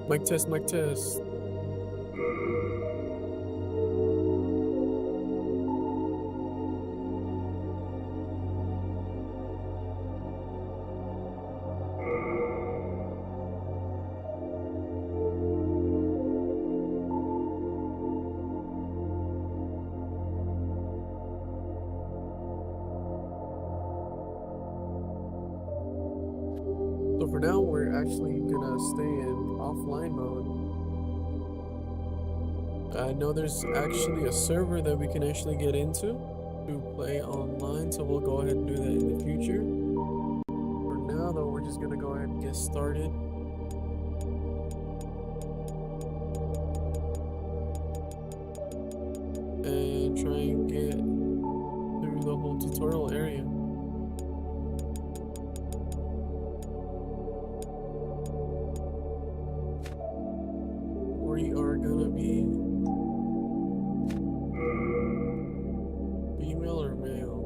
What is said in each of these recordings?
Mic test, mic test. So for now, we're actually gonna stay in offline mode. I know there's actually a server that we can actually get into to play online, so we'll go ahead and do that in the future. For now, though, we're just gonna go ahead and get started. And try and get through the whole tutorial area. We are gonna be female or male?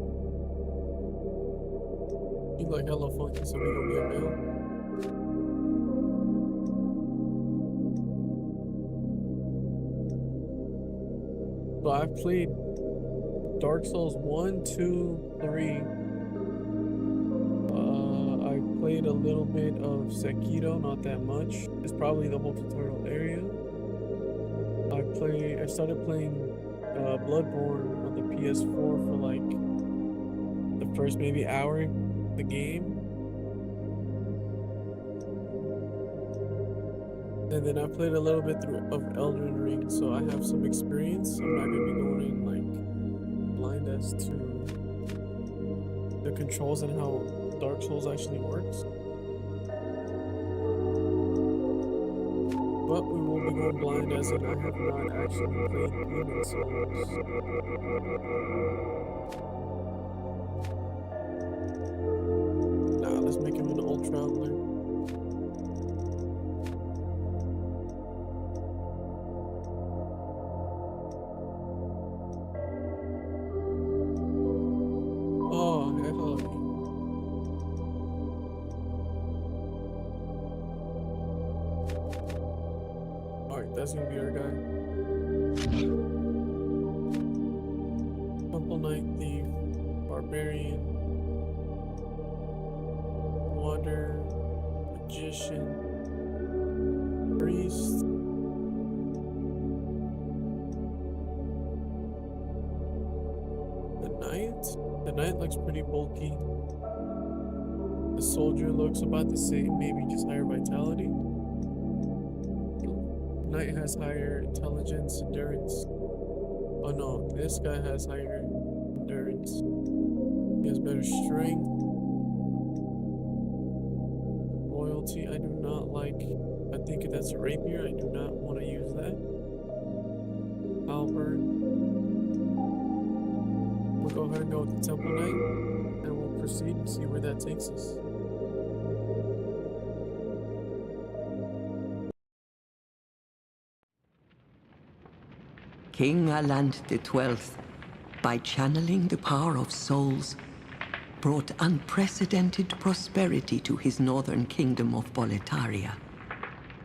You like Hello Funky, so we gonna be a male. So I've played Dark Souls 1, 2, 3, played a little bit of Sekiro, not that much. It's probably the whole tutorial area. I started playing Bloodborne on the PS4 for like the first maybe hour of the game. And then I played a little bit through of Elden Ring, so I have some experience. I'm not gonna be going in like blind as to the controls and how Dark Souls actually works. But we will be going blind as in I have not actually played DemonsSouls. Nah, let's make him an old traveler. Oh, hell yeah. Alright, that's gonna be our guy. Temple Knight Thief, Barbarian, Wander, Magician, Priest, the Knight. The Knight looks pretty bulky. The Soldier looks about the same, maybe just higher vitality. Knight has higher intelligence, endurance. Oh no, this guy has higher endurance. He has better strength. Loyalty, I do not like. I think that's a rapier. I do not want to use that. Halberd. We'll go ahead and go with the Temple Knight, and we'll proceed and see where that takes us. King Alant XII, by channeling the power of souls, brought unprecedented prosperity to his northern kingdom of Boletaria.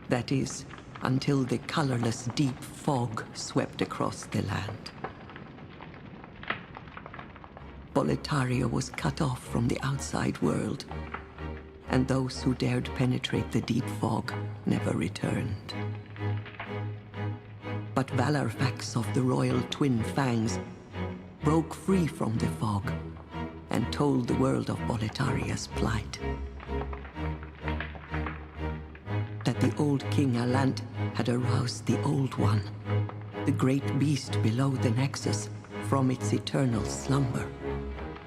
That is, until the colorless deep fog swept across the land. Boletaria was cut off from the outside world, and those who dared penetrate the deep fog never returned. But Valorfax of the royal Twin Fangs broke free from the fog and told the world of Boletaria's plight. That the old King Alant had aroused the Old One, the great beast below the Nexus, from its eternal slumber,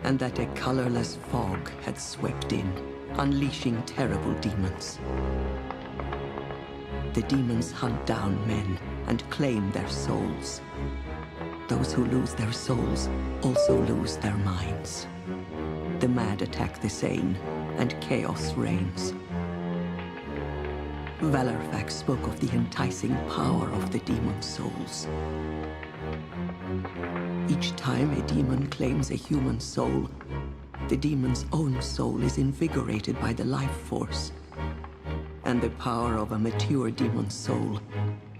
and that a colorless fog had swept in, unleashing terrible demons. The demons hunt down men and claim their souls. Those who lose their souls also lose their minds. The mad attack the sane, and chaos reigns. Valorfax spoke of the enticing power of the DemonsSouls. Each time a demon claims a human soul, the demon's own soul is invigorated by the life force, and the power of a mature demon's soul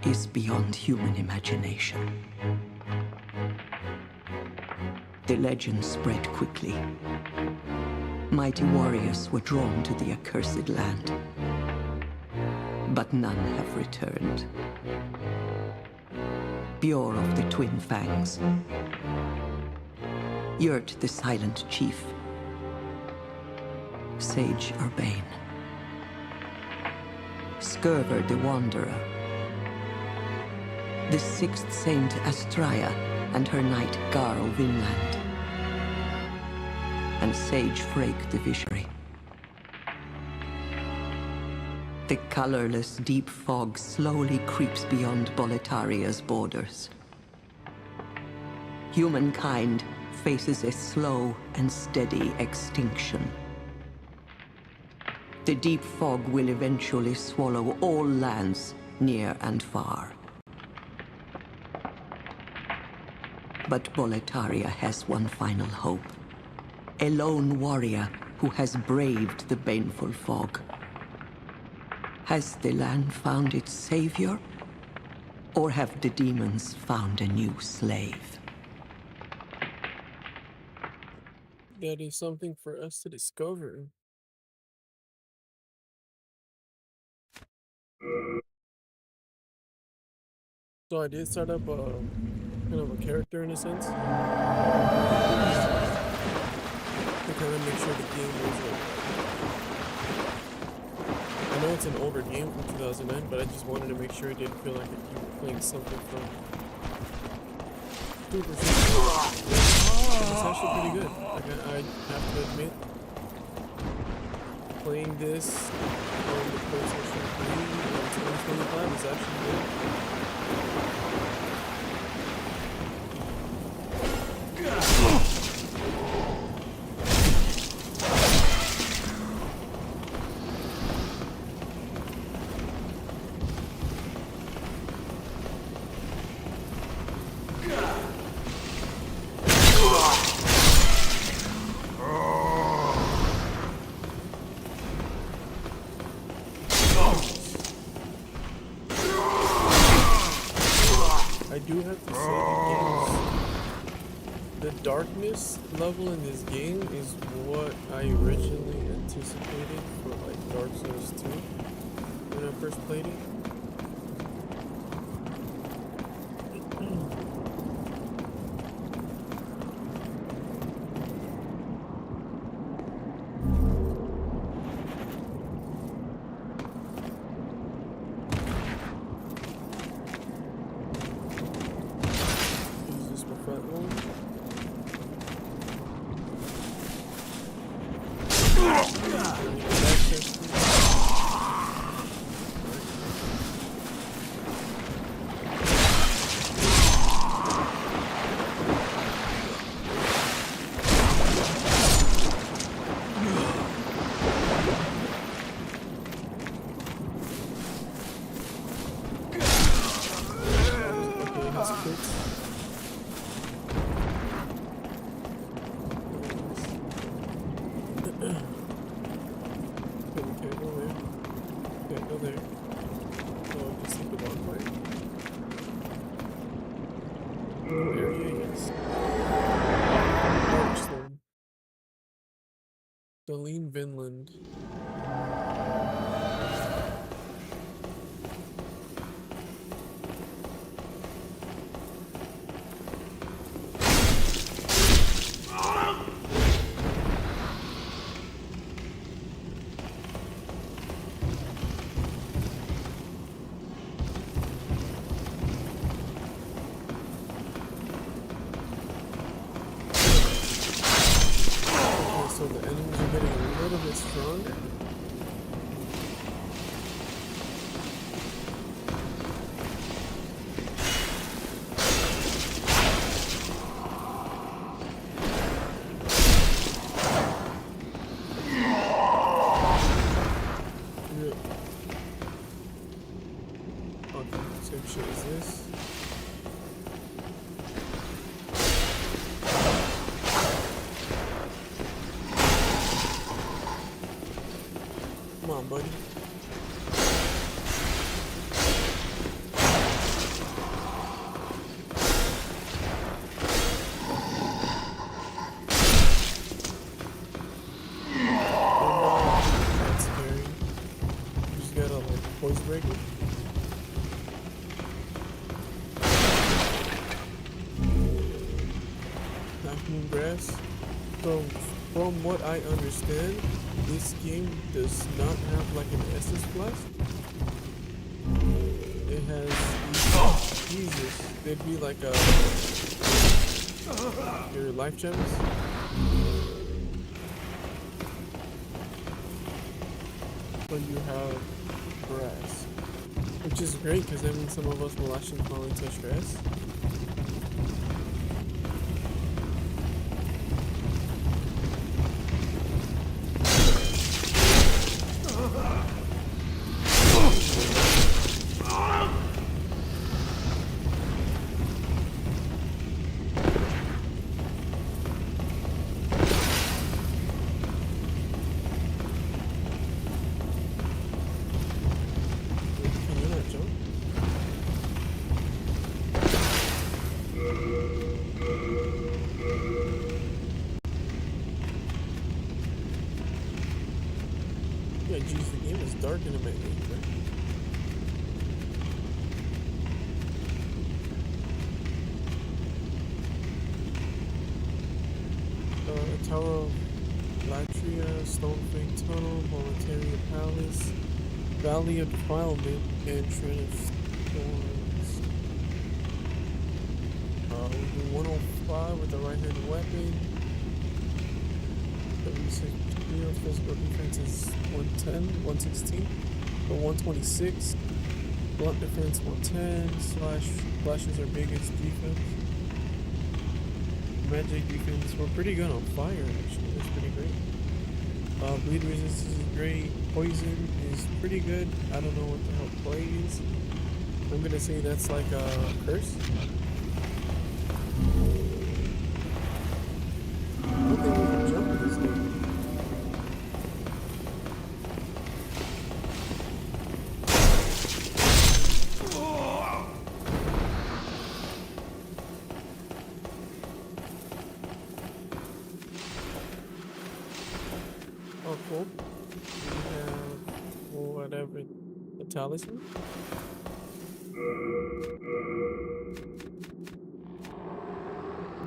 is beyond human imagination. The legend spread quickly. Mighty warriors were drawn to the accursed land, but none have returned. Bjor of the Twin Fangs, Yurt the Silent Chief, Sage Urbane, Skurver the Wanderer, the Sixth Saint Astraea and her knight Garl Vinland, and Sage Frake the Visionary. The colorless deep fog slowly creeps beyond Boletaria's borders. Humankind faces a slow and steady extinction. The deep fog will eventually swallow all lands, near and far. But Boletaria has one final hope. A lone warrior who has braved the baneful fog. Has the land found its savior? Or have the demons found a new slave? That is something for us to discover. So I did start up a kind of a character in a sense to kind of make sure the game was like. I know it's an older game from 2009, but I just wanted to make sure it didn't feel like you were playing something from Super. It's actually pretty good. Like I have to admit, playing this on the PlayStation 3 in 2025 is actually good. I do have to say the darkness level in this game is what I originally anticipated for like Dark Souls 2 when I first played it. Vinland. So the enemies are getting a little bit stronger. Okay, same shit as this. Come on, buddy. That's scary. You just gotta like voice break it. Half-moon grass. So from what I understand, this game does not have like an Estus Blast. It has Jesus. They'd be like your life gems. But you have grass. Which is great because that means some of us will actually finally touch grass. Yeah, geez, the game is dark in a minute, right? Tower of Latria, Stonefang Tunnel, Boletaria Palace, Valley of Defilement, and Shred of Storms. We do 105 with the right-handed weapon. 76 physical defense is 110, 116, but 126. Blunt defense 110. Flashes are biggest defense. Magic defense, we're pretty good on fire actually. That's pretty great. Bleed resistance is great. Poison is pretty good. I don't know what the hell plague is. I'm gonna say that's like a curse. I don't think we can jump with this thing. Oh, cool. We have whatever, the talisman.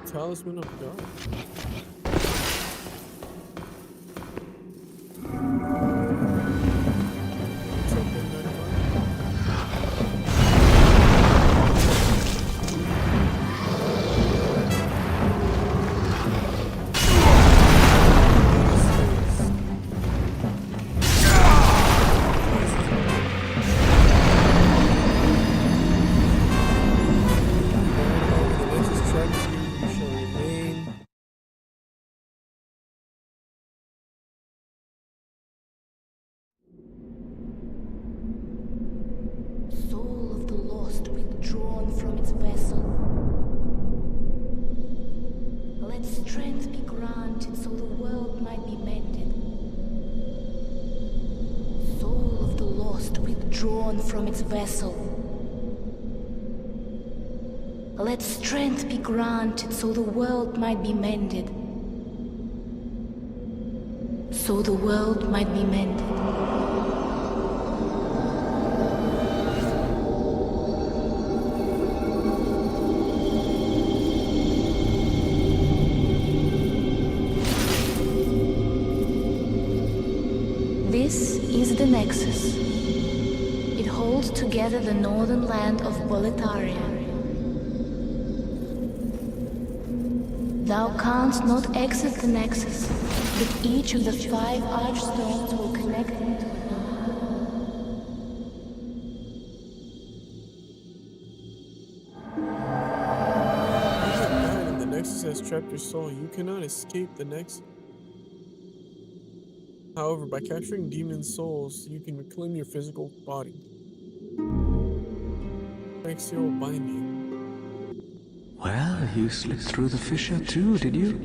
Talisman of God. Soul of the lost withdrawn from its vessel. Let strength be granted so the world might be mended. Soul of the lost withdrawn from its vessel. Let strength be granted so the world might be mended. So the world might be mended. This is the Nexus. It holds together the northern land of Boletaria. Thou canst not exit the Nexus, but each of the 5 archstones will connect into another. The Nexus has trapped your soul. You cannot escape the Nexus. However, by capturing DemonsSouls, you can reclaim your physical body. Axial binding. Well, you slipped through the fissure too, did you?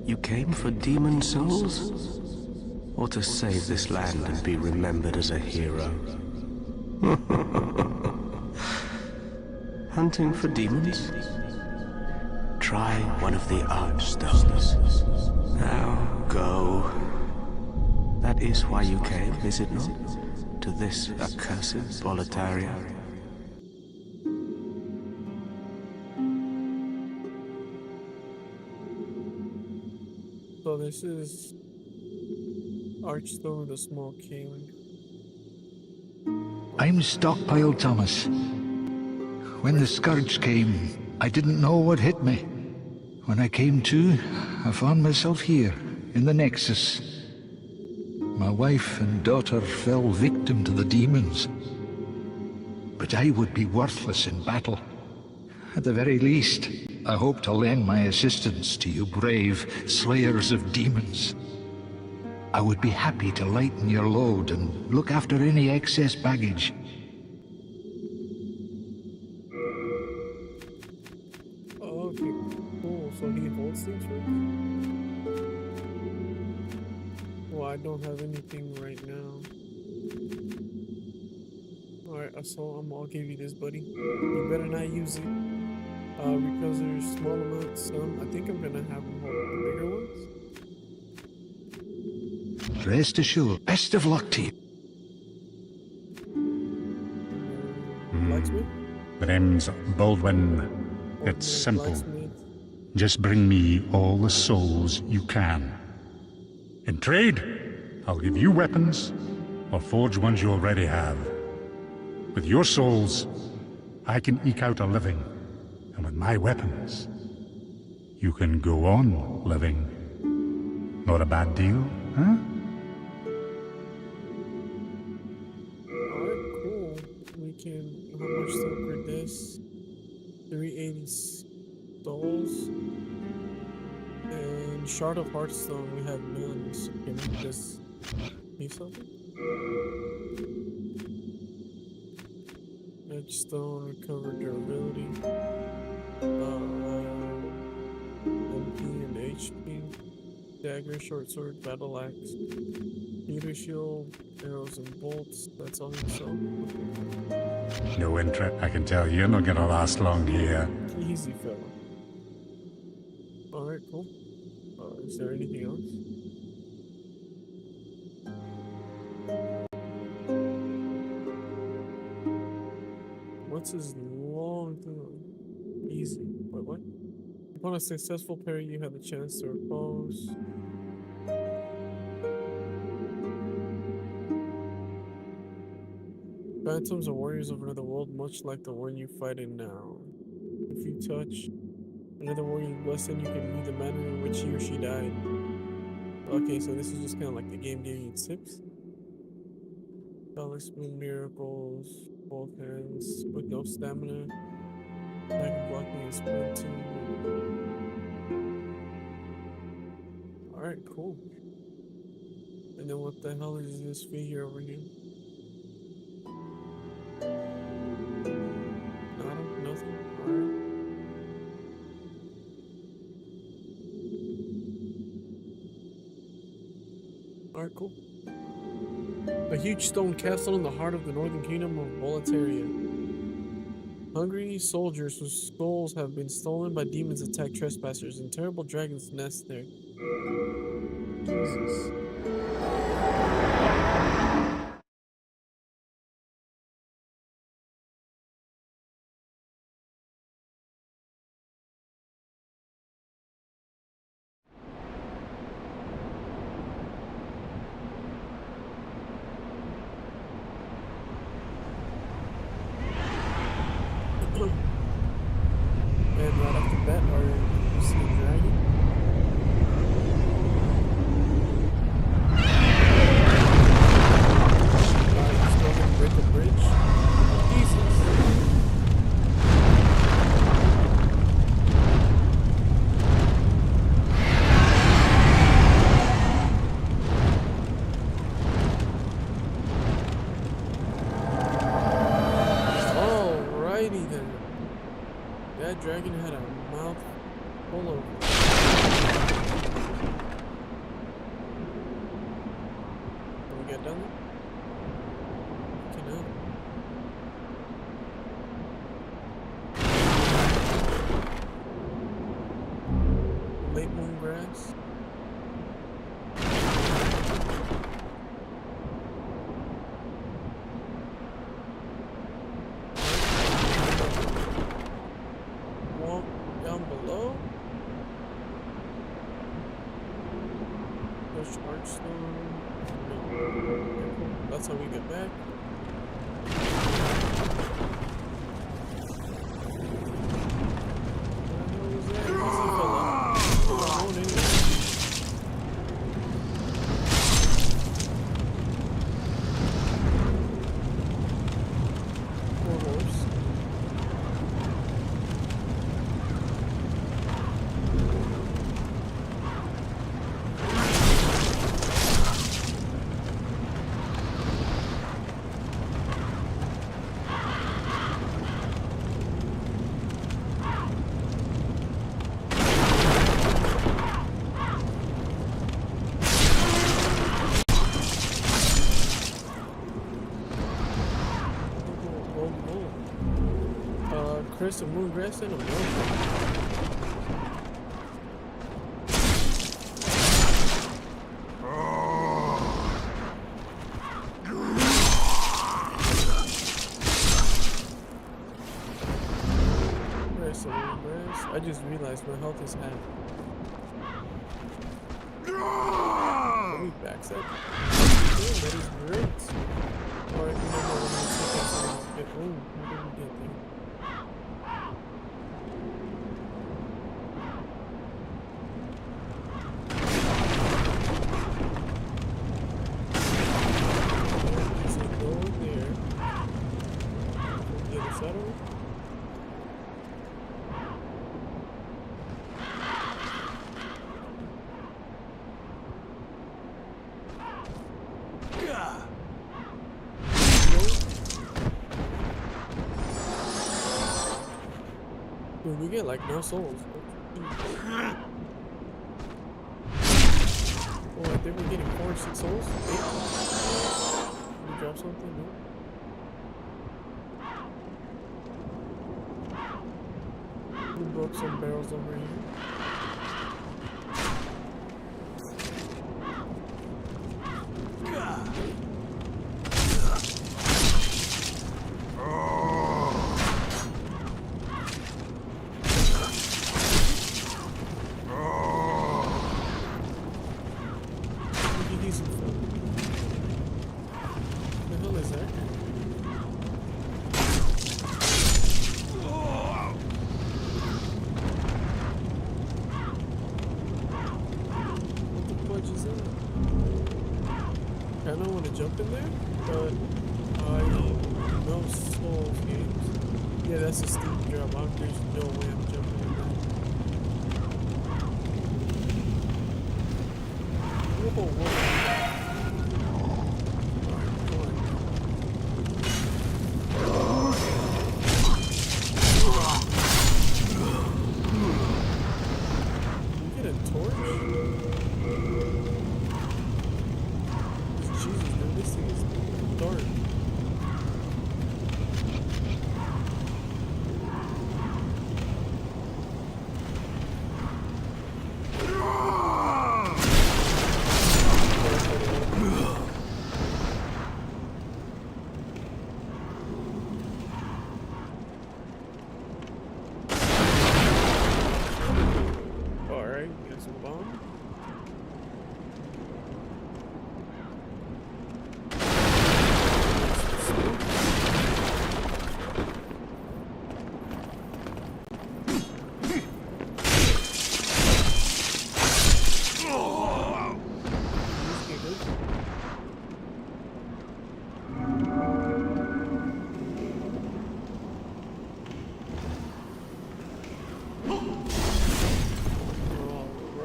You came for DemonsSouls? Or to save this land and be remembered as a hero? Hunting for demons? Try one of the archstones. Now, go. That is why you came, is it not? To this accursed Boletaria? So this is Archstone, the Small King. I'm Stockpile Thomas. When the scourge came, I didn't know what hit me. When I came to, I found myself here, in the Nexus. My wife and daughter fell victim to the demons. But I would be worthless in battle. At the very least, I hope to lend my assistance to you brave slayers of demons. I would be happy to lighten your load and look after any excess baggage. Oh, okay, cool. So he holds things for me? Well, I don't have anything right now. Alright, so I'll give you this, buddy. You better not use it. Because there's small amounts. I think I'm gonna have them hold the bigger ones. Rest assured, best of luck to you. Blacksmith? The name's Baldwin. It's simple. Blacksmith. Just bring me all the souls you can. In trade, I'll give you weapons, or forge ones you already have. With your souls, I can eke out a living, and with my weapons, you can go on living. Not a bad deal, huh? Alright, cool. We can. How much stuff for this? 380 souls. And Shard of Heartstone, we have none. So can we just need something? Edgestone, recover durability. MP and HP. Dagger, short sword, battle axe. Meter shield, arrows and bolts. That's all you sell. No interest. I can tell you're not gonna last long here. Easy, fella. Alright, cool. Is there anything else? What's his long thing? Easy. Wait, what? Upon a successful parry, you have the chance to repose. Phantoms are warriors of another world, much like the one you fight in now. If you touch another warrior blessed, you can view the manner in which he or she died. Okay, so this is just kind of like the game giving you tips. Talisman, miracles, both hands, with no stamina. Like blocking and sprinting. Alright, cool. And then what the hell is this figure over here? Nada, nothing. Alright. Alright, cool. A huge stone castle in the heart of the northern kingdom of Boletaria. Hungry soldiers whose souls have been stolen by demons attack trespassers, and terrible dragons nest there. Jesus. And right off the bat, you see a dragon? Let's go ahead and break the bridge. Jesus. Alrighty then. That dragon had a mouth full of. Can we get down there? Cannot. Late moon grass. Walk down below. Push archstone. No. That's how we get back. Where was that? Easy fella. We're going anyway. Poor horse. Chris and Moongrass in a milk. Chris and Moongrass. I just realized my health is half. Let me backstab. Damn, that is great. Alright, you know what? We're gonna take that out. Oh, how did we get there? There's a door there. The other side of it? Dude, we get like no souls. Oh, I think we're getting 4 or 6 souls. 8? Did we drop something? No. We broke some barrels over here. I don't want to jump in there, but I know Souls games. Yeah, that's a steep drop. There's no way I'm jumping in there. Whoa, whoa. Alright, come on. You get a torch? Jesus, man, this thing is dark. Alright, we got some bomb.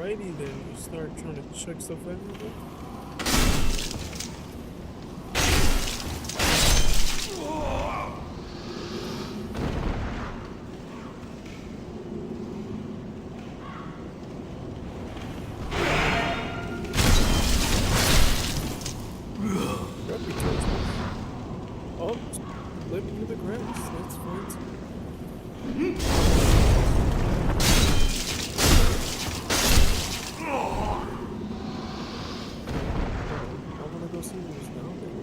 Alrighty then, you start trying to chuck stuff everywhere. Oh, living through the grass, that's fine. Go see who's down there.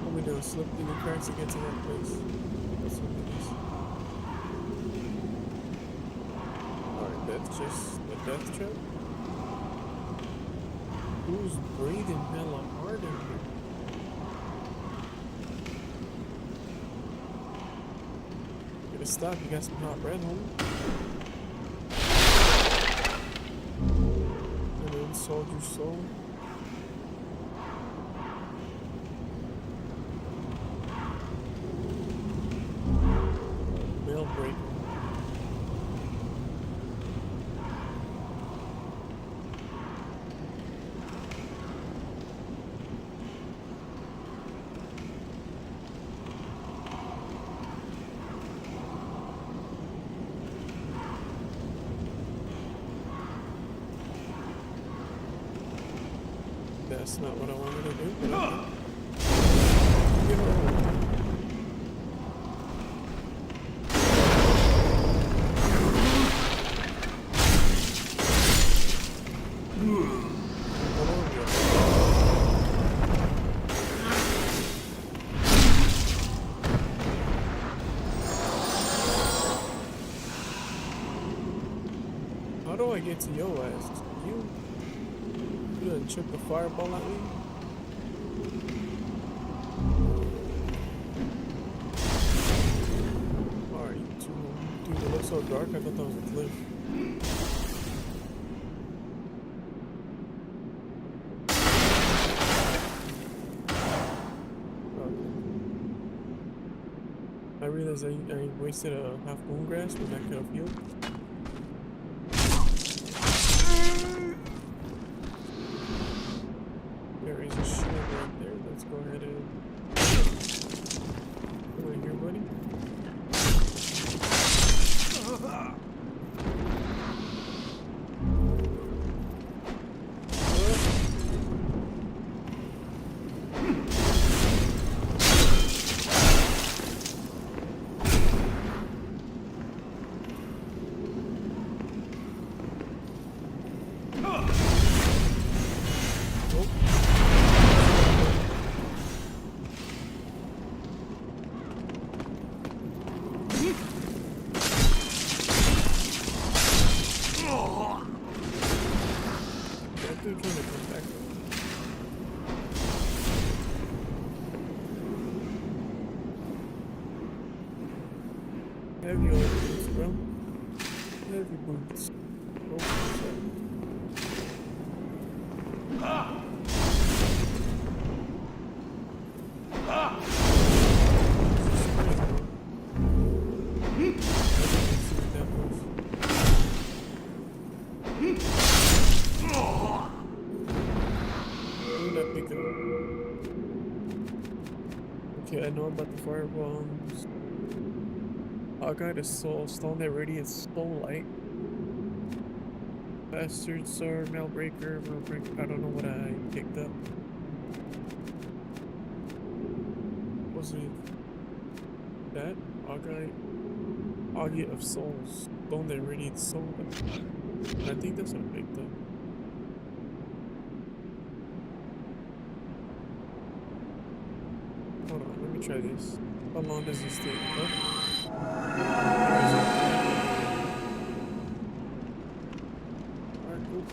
What we doing? Slip through the cracks to get to that place. That's what it is. Alright, that's just the death trap. Who's breathing hella hard in here? You gotta stop, you got some hot bread, homie. And then soldier soul. Break. That's not what I wanted to do, but do I get to your ass? You done chucked the fireball at me? Alright, you two. Dude, it looks so dark, I thought that was a cliff. I realized I wasted a half moon grass, but that could have healed. There is a shield right there. Let's go ahead and come right here, buddy. Dude trying to come back. Heavy old boots, bro. Heavy boots. Oh, okay, I know about the fire bombs. I got a soul, stone that radiates soul light. Bastard sword, mailbreaker, I don't know what I picked up. Was it that? Augury of souls. Stone that radiates soul light. I think that's what I picked up. Hold on, let me try this. How long does this take? Oh. Alright, cool.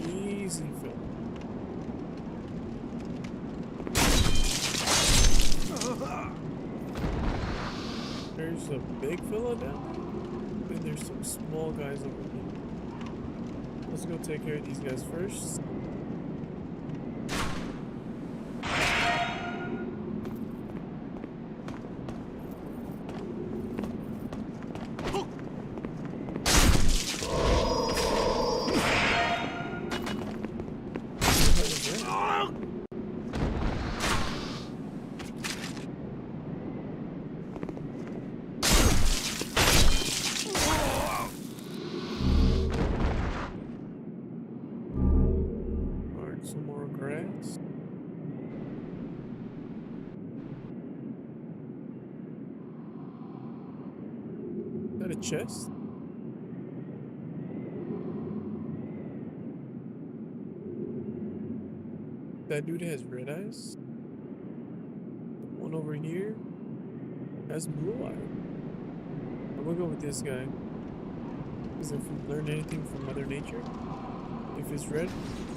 Easy fill. There's a big fella down there, and there's some small guys over here. Let's go take care of these guys first. Some more grass. Is that a chest? That dude has red eyes. One over here has blue eye. I'm gonna go with this guy. Because if we learn anything from Mother Nature, if it's red,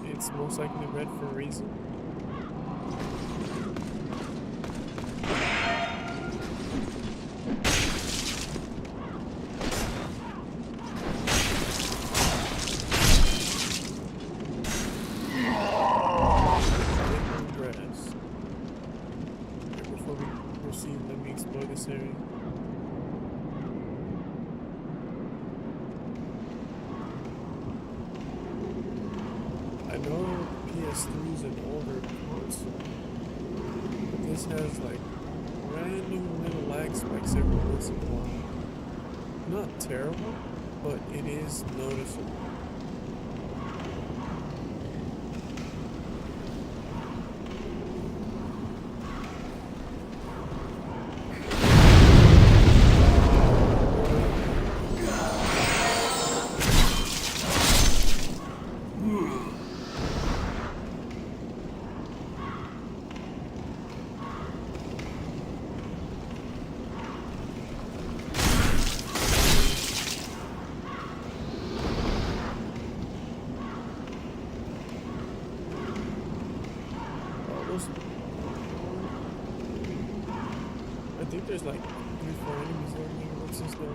it's most likely red for a reason. Grass. Okay, before we proceed, let me explore this area. I know PS3 is an older console, but this has like random little lag spikes every once in a while. Not terrible, but it is noticeable. I think there's like 3-4 enemies there. Maybe let's just go.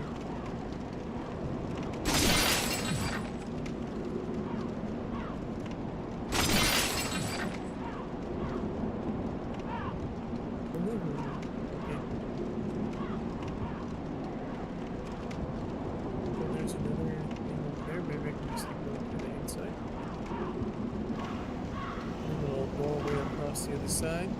The other side.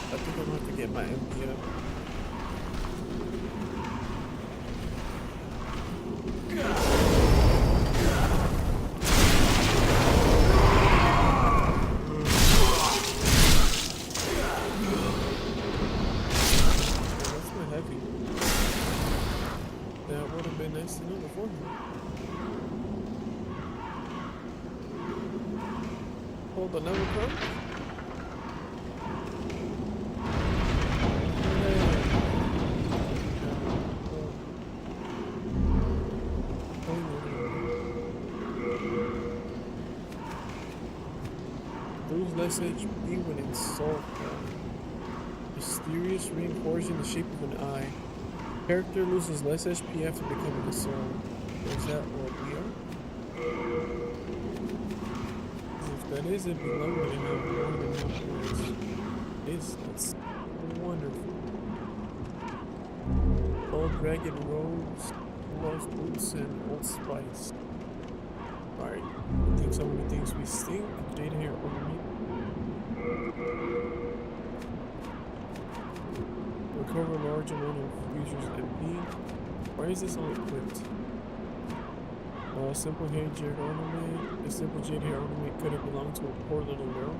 I think I'm gonna have to get my MP up. That's not heavy. That would have been nice to know beforehand. Hold another pump. Lose less HP when in salt. Mysterious reinforcing the shape of an eye. Character loses less HP after becoming a soul. Is that what we are? If that is it, below we have more than enough words. That's wonderful. Old ragged robes, lost boots, and old spice. Alright, I think some of the things we stink. Data here over me. Recover a large amount of users MP. Why is this all equipped? Simple hair jade ornament. A simple jade hair ornament could have belonged to a poor little girl.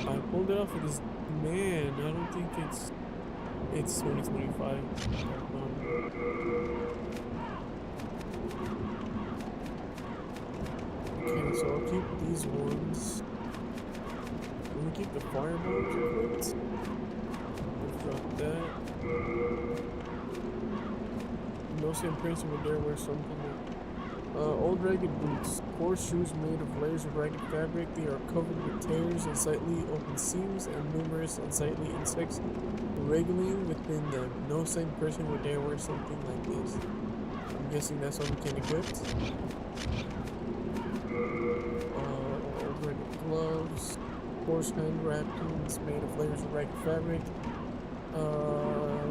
I pulled it off of this man. I don't think it's 2025. Okay, so I'll keep these ones. Let me keep the fireballs equipped. We've got that. No same person would dare wear something like old ragged boots. Coarse shoes made of layers of ragged fabric. They are covered with tears, unsightly open seams, and numerous unsightly insects wriggling within them. No sane person would dare wear something like this. I'm guessing that's what we can equip. Old ragged gloves. Coarse hand wrappings made of layers of ragged fabric.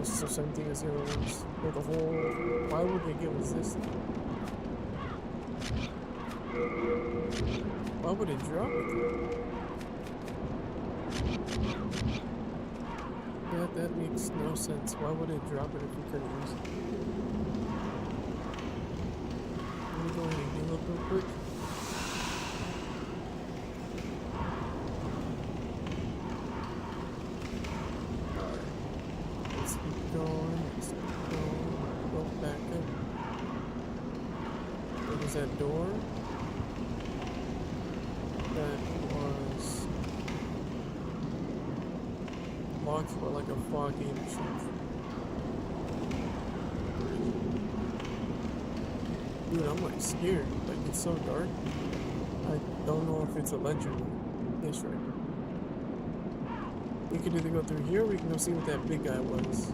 So same thing as the other ones. With the whole. Why would they give us this? Why would it drop it? That makes no sense. Why would it drop it if we couldn't use it? Let me go ahead and heal up real quick. Alright. Let's keep going. Let's keep going. Go back up. What was that door? That was locked for like a fog gate or something. Dude, I'm like scared. Like it's so dark. I don't know if it's a legend. It's right. We could either go through here or we can go see what that big guy was.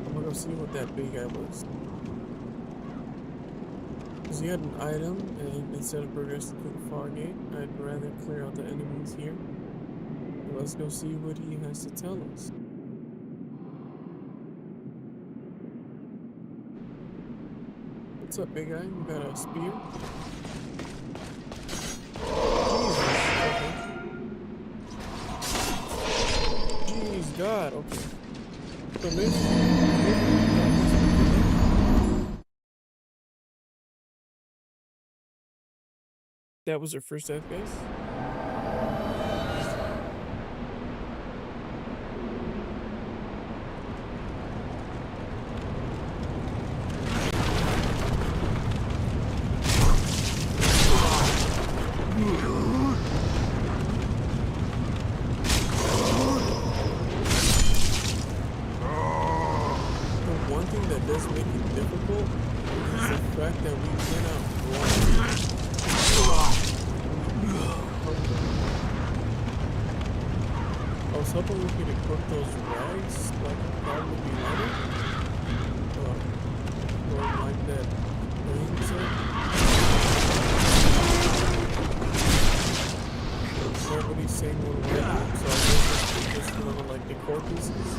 I'm gonna go see what that big guy was. Because he had an item, and instead of progressing through the fog gate, I'd rather clear out the enemies here. So let's go see what he has to tell us. What's up, big guy? You got a spear? Jesus. Okay. Jeez, God. Okay. So maybe that was our first death, guys. was hoping we could equip those rags, like probably be lighter. Or like that ring set. Nobody's saying one way, so I guess it's just one of like the core pieces.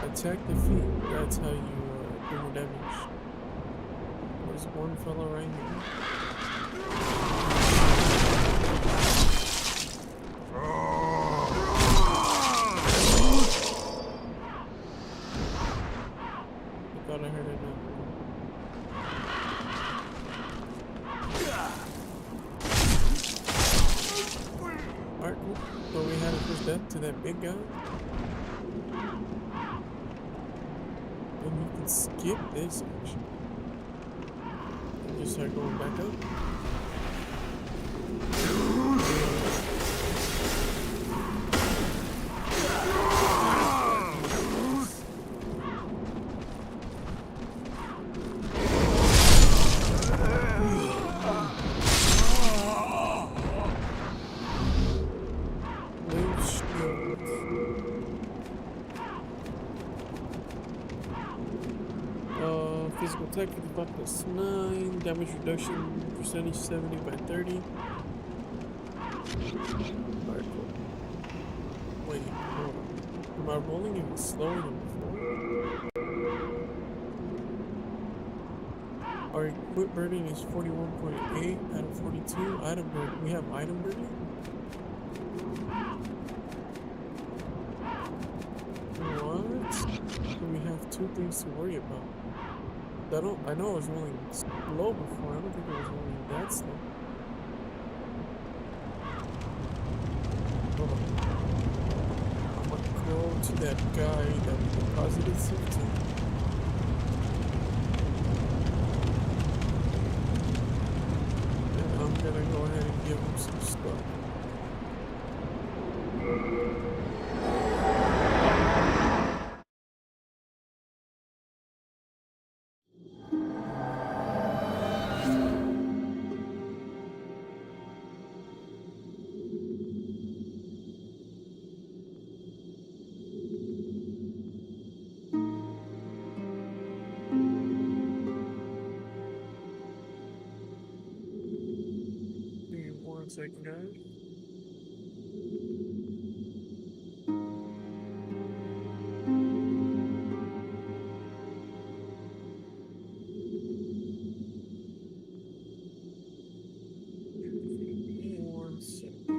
Attack the feet, that's how you do more damage. There's one fella right here. I thought I heard it now. Alright, cool. So we had a first death to that big guy. And we can skip this actually. And just start going back up. Physical attack 55 plus 9, damage reduction percentage 70 by 30. Alright, cool. Wait, hold on. Am I rolling even slower than before? Our equip burden is 41.8 out of 42. Item burden. We have item burden? What? So we have two things to worry about. I know I was rolling slow before. I don't think I was rolling that slow. Hold on. I'm gonna go to that guy that we deposited stuff to. And I'm gonna go ahead and give him some stuff. Second, guys. One second.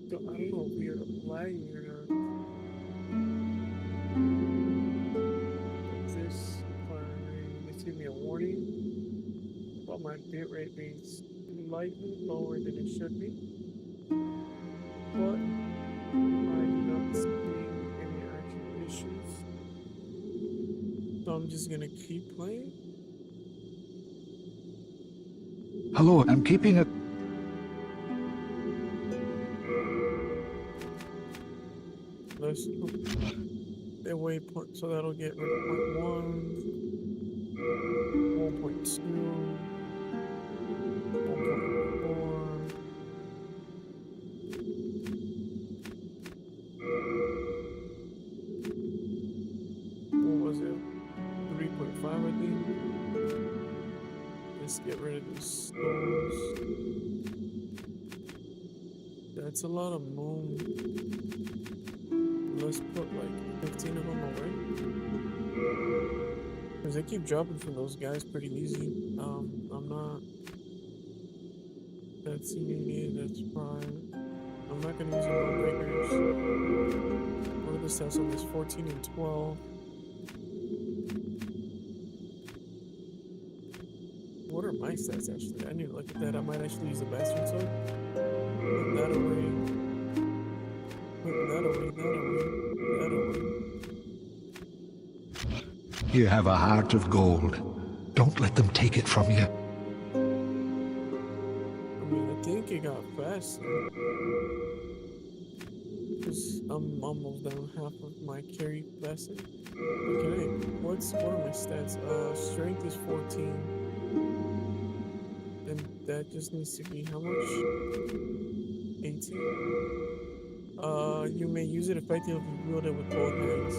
So I don't know if we are lagging or not. Give me a warning about my bit rate being slightly lower than it should be, but I'm not seeing any actual issues, so I'm just gonna keep playing. Hello, I'm keeping it. Let's put the waypoint, so that'll get rid of 0.1. 1.2, 1.4. What was it? 3.5, I think. Let's get rid of these stores. That's a lot of moon. Let's put like 15 of them away. Because they keep dropping from those guys pretty easy. I'm not. That's immediate, that's prime. I'm not gonna use any breakers. What are the stats on this? 14 and 12. What are my stats actually? I need to look at that. I might actually use the bastard sword. Put that away. Put that away, that away, that away. You have a heart of gold. Don't let them take it from you. I mean, I think it got faster. Because I'm almost down half of my carry blessing. Okay, what are my stats? Strength is 14. And that just needs to be how much? 18? You may use it effectively if you wield it with both hands.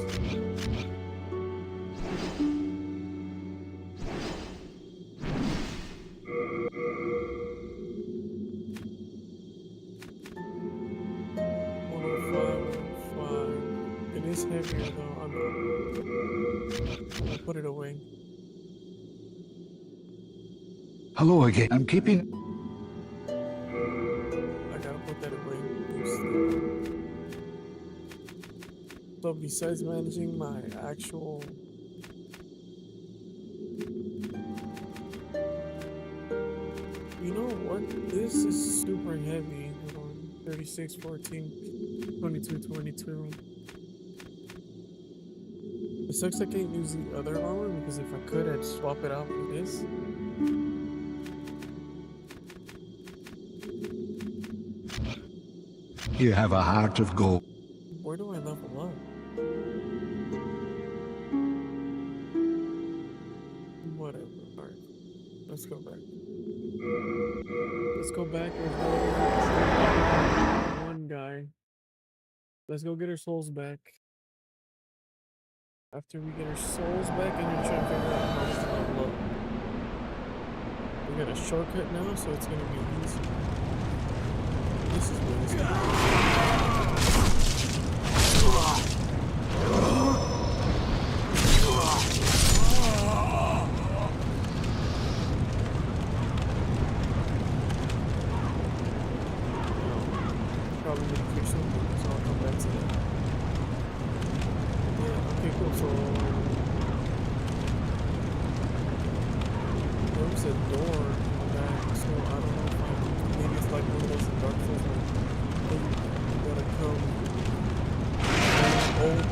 It is heavier though. I'll put it away. Hello again. I'm keeping... I gotta put that away. So besides managing my actual you know what? This is super heavy. Hold on. 36, 14, 22, 22. It sucks I can't use the other armor because if I could, I'd swap it out for this. You have a heart of gold. Where do I level up? Whatever. Alright. Let's go back. Let's go back. One guy. Let's go get our souls back. After we get our souls back, and we're trying to figure out how to level up. We got a shortcut now, so it's gonna be easy. This is where it's gonna probably gonna fix something, so I'll come back to that. Yeah, okay, cool. So there was a door on that, so I don't know if maybe it's like one of those Dark Souls where you gotta come old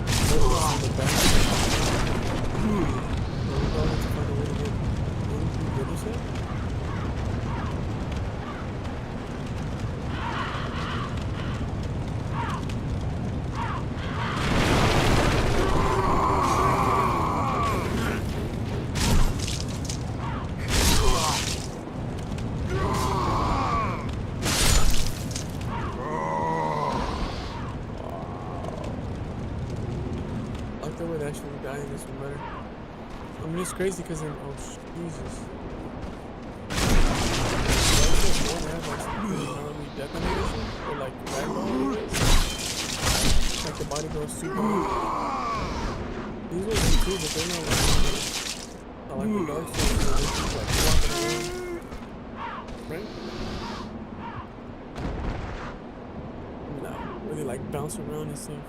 on the back. So we probably have to find a way to get through the other side. Actually dying this one better. I mean, it's crazy because in Jesus. Detonation or like ragdoll is. Like the body goes super high. These are good too, but they're not like the Dark Souls where they're just like walking around. Right? No, where they like bounce around and stuff.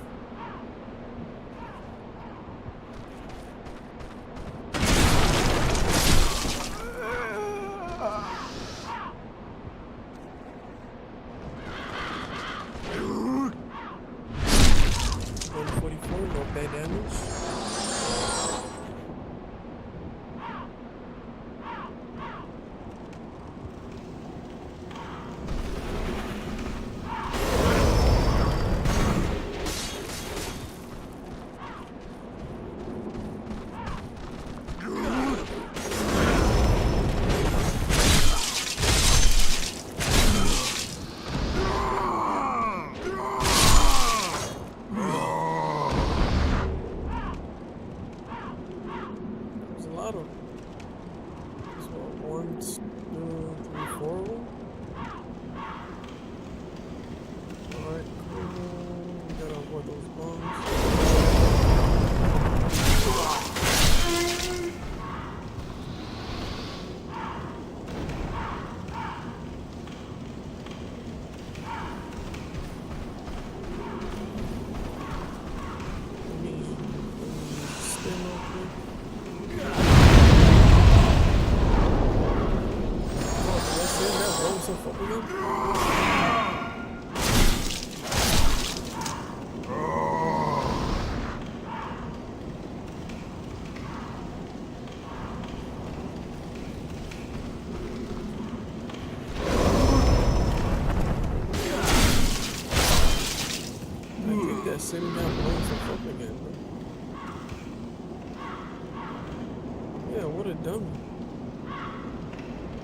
what a dummy.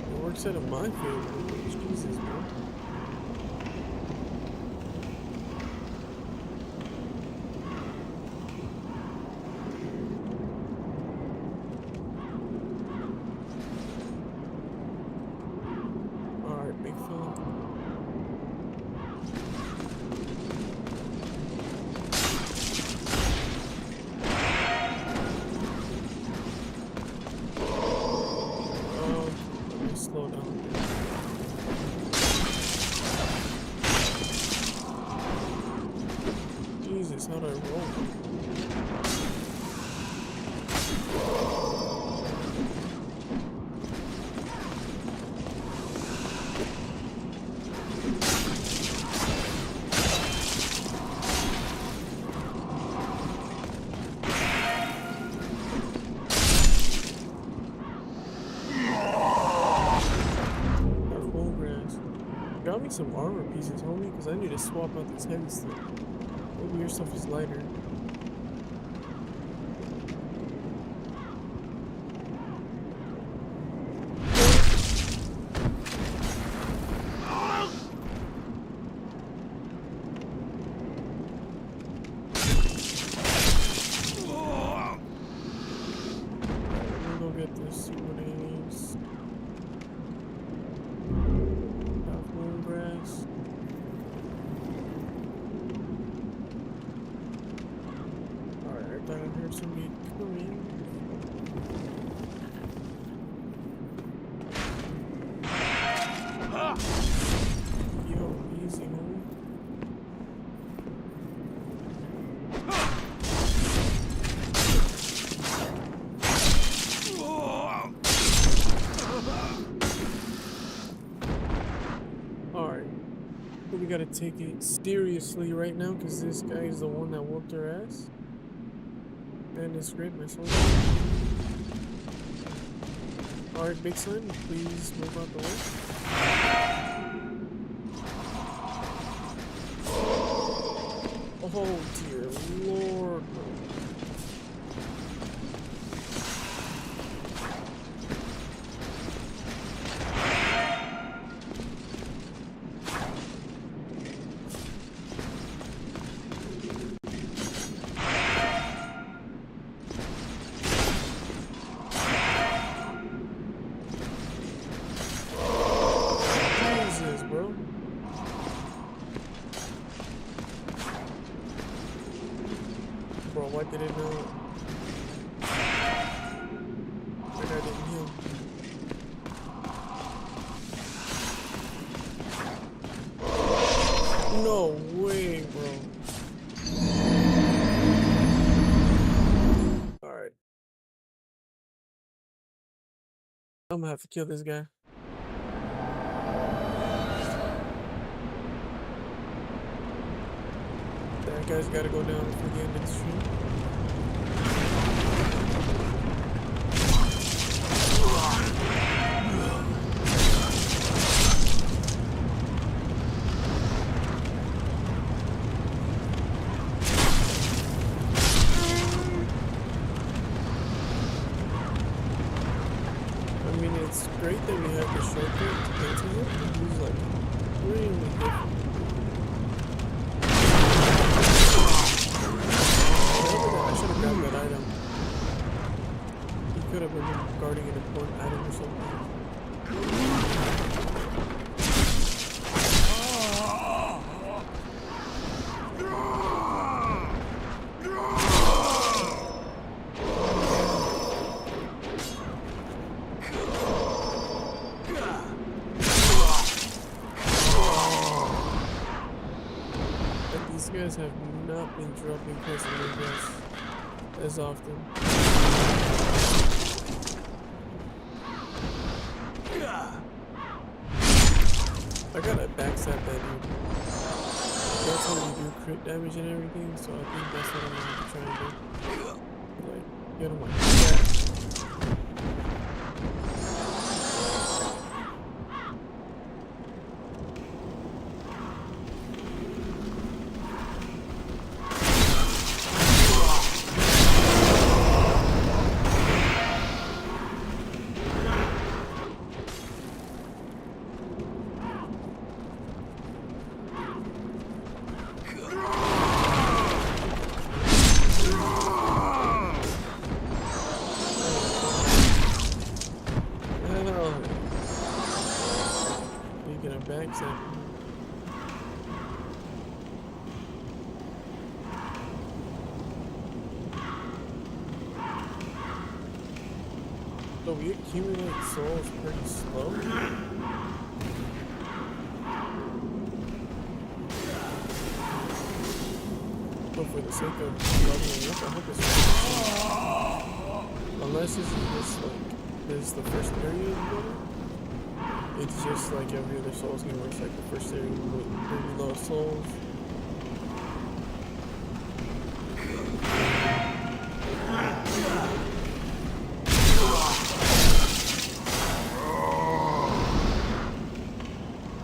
It works out in my favor. Jesus, bro. Alright, big fella. Slow down. Jesus, how'd I roll? Got me some armor pieces, homie, because I need to swap out this heavy stuff. Maybe your stuff is lighter. Let me go get this, see what it is. Grass. Alright, I thought I heard somebody coming. Yo, easy, homie. Alright, we gotta take it seriously right now because this guy is the one that whooped our ass. And it's great, my soul. Alright, big son, please move out the way. Oh dear lord. Bro, why did it know? That guy didn't heal. No way, bro. Alright. I'm gonna have to kill this guy. That guy's gotta go down for the end of the stream. I mean, it's great that we have the shortcut to get to it, but he's like really different. I should have grabbed that item. He could have been guarding an important item or something. But these guys have not been dropping personal guys as often. I gotta backstab that dude. That's how you do crit damage and everything, so I think that's what I'm gonna try and do. Like, get him like that. backs at me. So we accumulate souls pretty slow. But for the sake of leveling up, I hope it's unless this is just like this is the first area you go to. It's just like every other Souls game where it's like the first area with really low souls.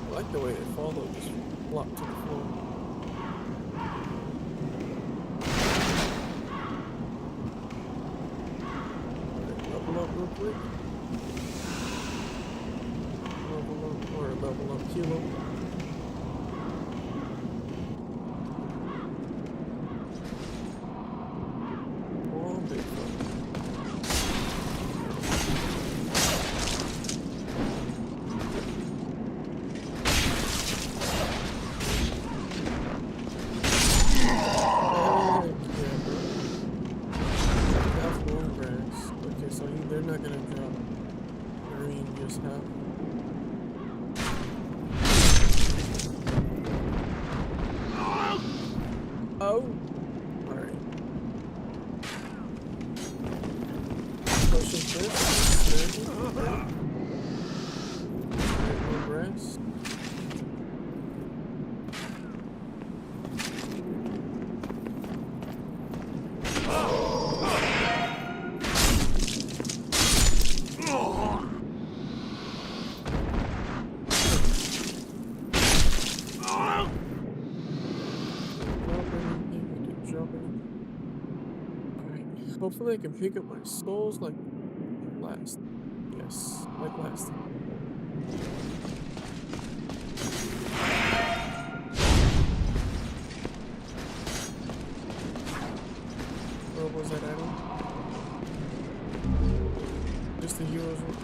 I like the way they follow this block to the floor. Level up real quick. Level up Kilo. Oh, big fun. Okay, so they're not gonna drop green just half. Oh, alright. Pushing this, snagging, alright. More rest. Hopefully I can pick up my souls like last. Yes, like last time. What was that item? Just the heroes one.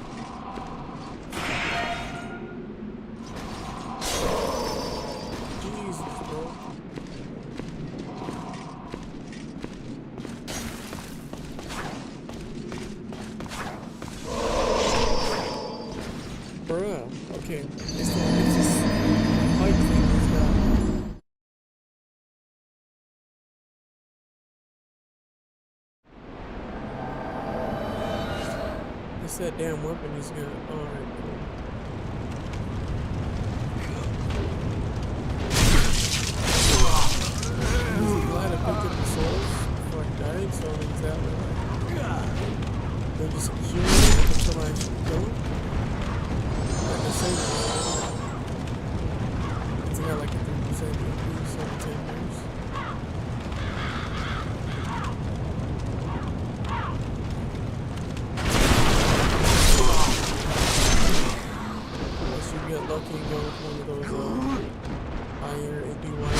Jesus, bro. Bruh, okay, it's just fight things now. It's that damn weapon he's got. Alright, cool. I'm glad I picked up the souls before I died, so it's that way. They'll just accumulate until I actually kill him. Like I said, it's got like a 3% increase over 10 years. Unless you get lucky and go with one of those higher APY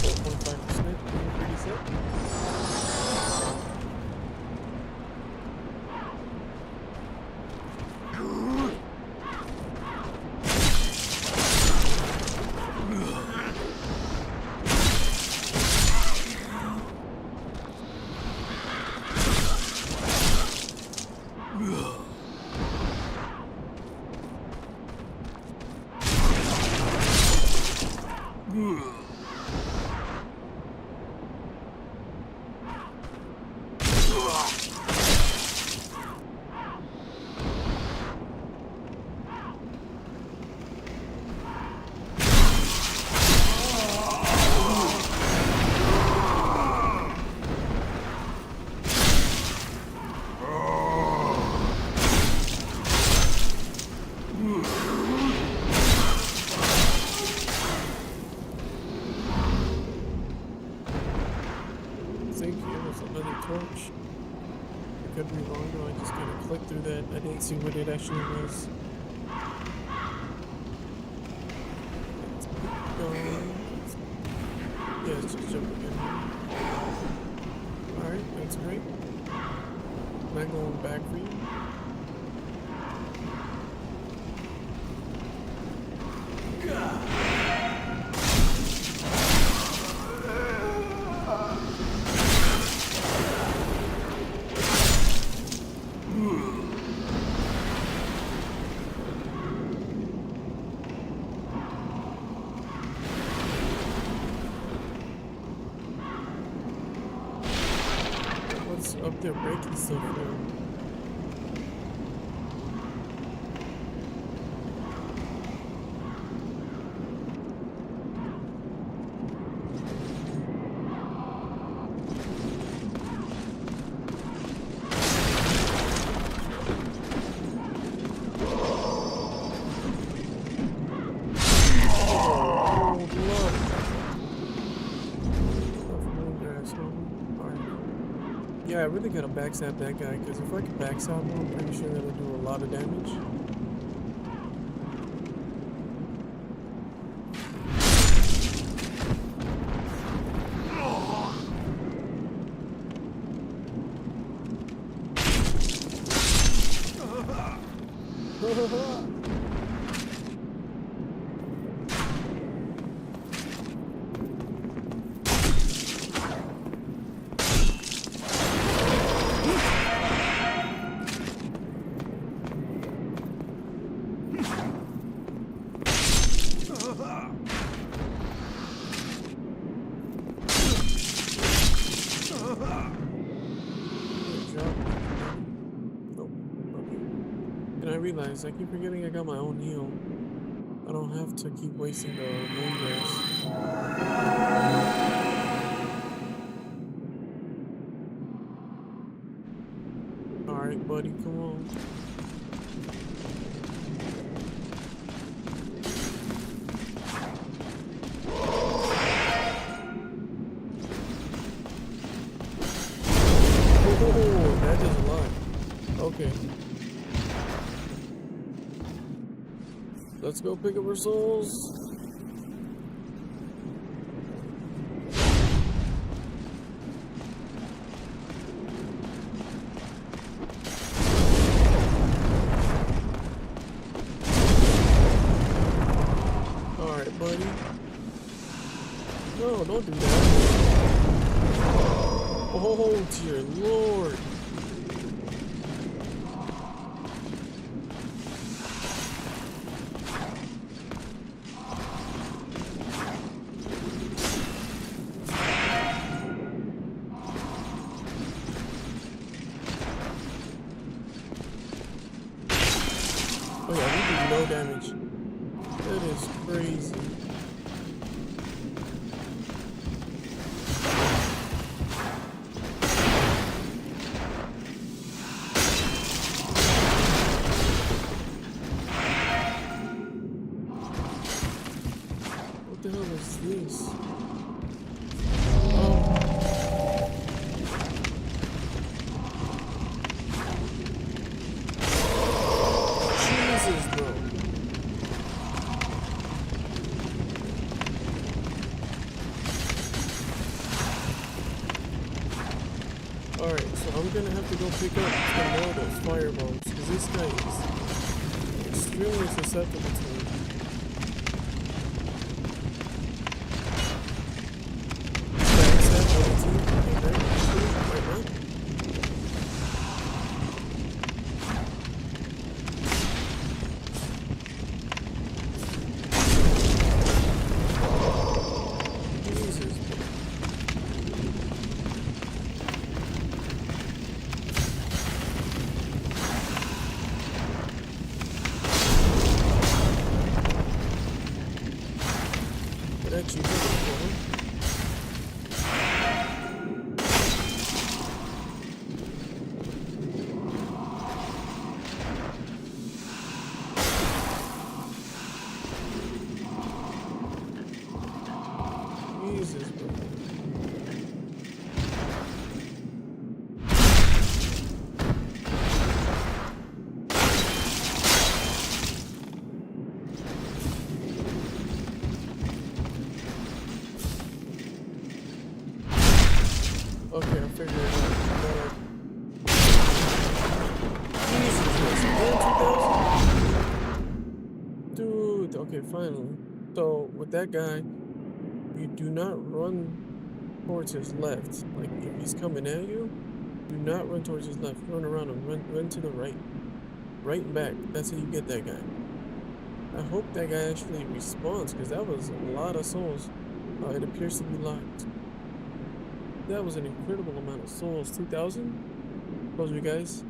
4.5%, you're pretty set. Torch. I could be wrong, though. I just kind of clicked through that. I didn't see what it actually was. Let's keep going. Yeah, it's just jumping in. Alright, that's great. Not going back for you. they're breaking stuff now. Yeah, I really gotta backstab that guy, because if I can backstab him, I'm pretty sure that'll do a lot of damage. I realize I keep forgetting I got my own heal. I don't have to keep wasting the moon grass. Alright, buddy, come on. Oh, that does a lot. Okay. Let's go pick up our souls. Alright, buddy. No, don't do that. Oh, dear Lord. Oh yeah, we did no damage. That is crazy. What the hell is this? Jesus, bro. Alright, so I'm gonna have to go pick up some more of those firebombs, because this guy is extremely susceptible to it. That you Jesus, bro. Okay, I figured it out. Jesus, that's 2,000? Dude, okay, finally. So, with that guy, you do not run towards his left. Like, if he's coming at you, do not run towards his left. Run around him. Run to the right. Right and back. That's how you get that guy. I hope that guy actually responds, because that was a lot of souls. It appears to be locked. That was an incredible amount of souls. 2,000? Told you guys.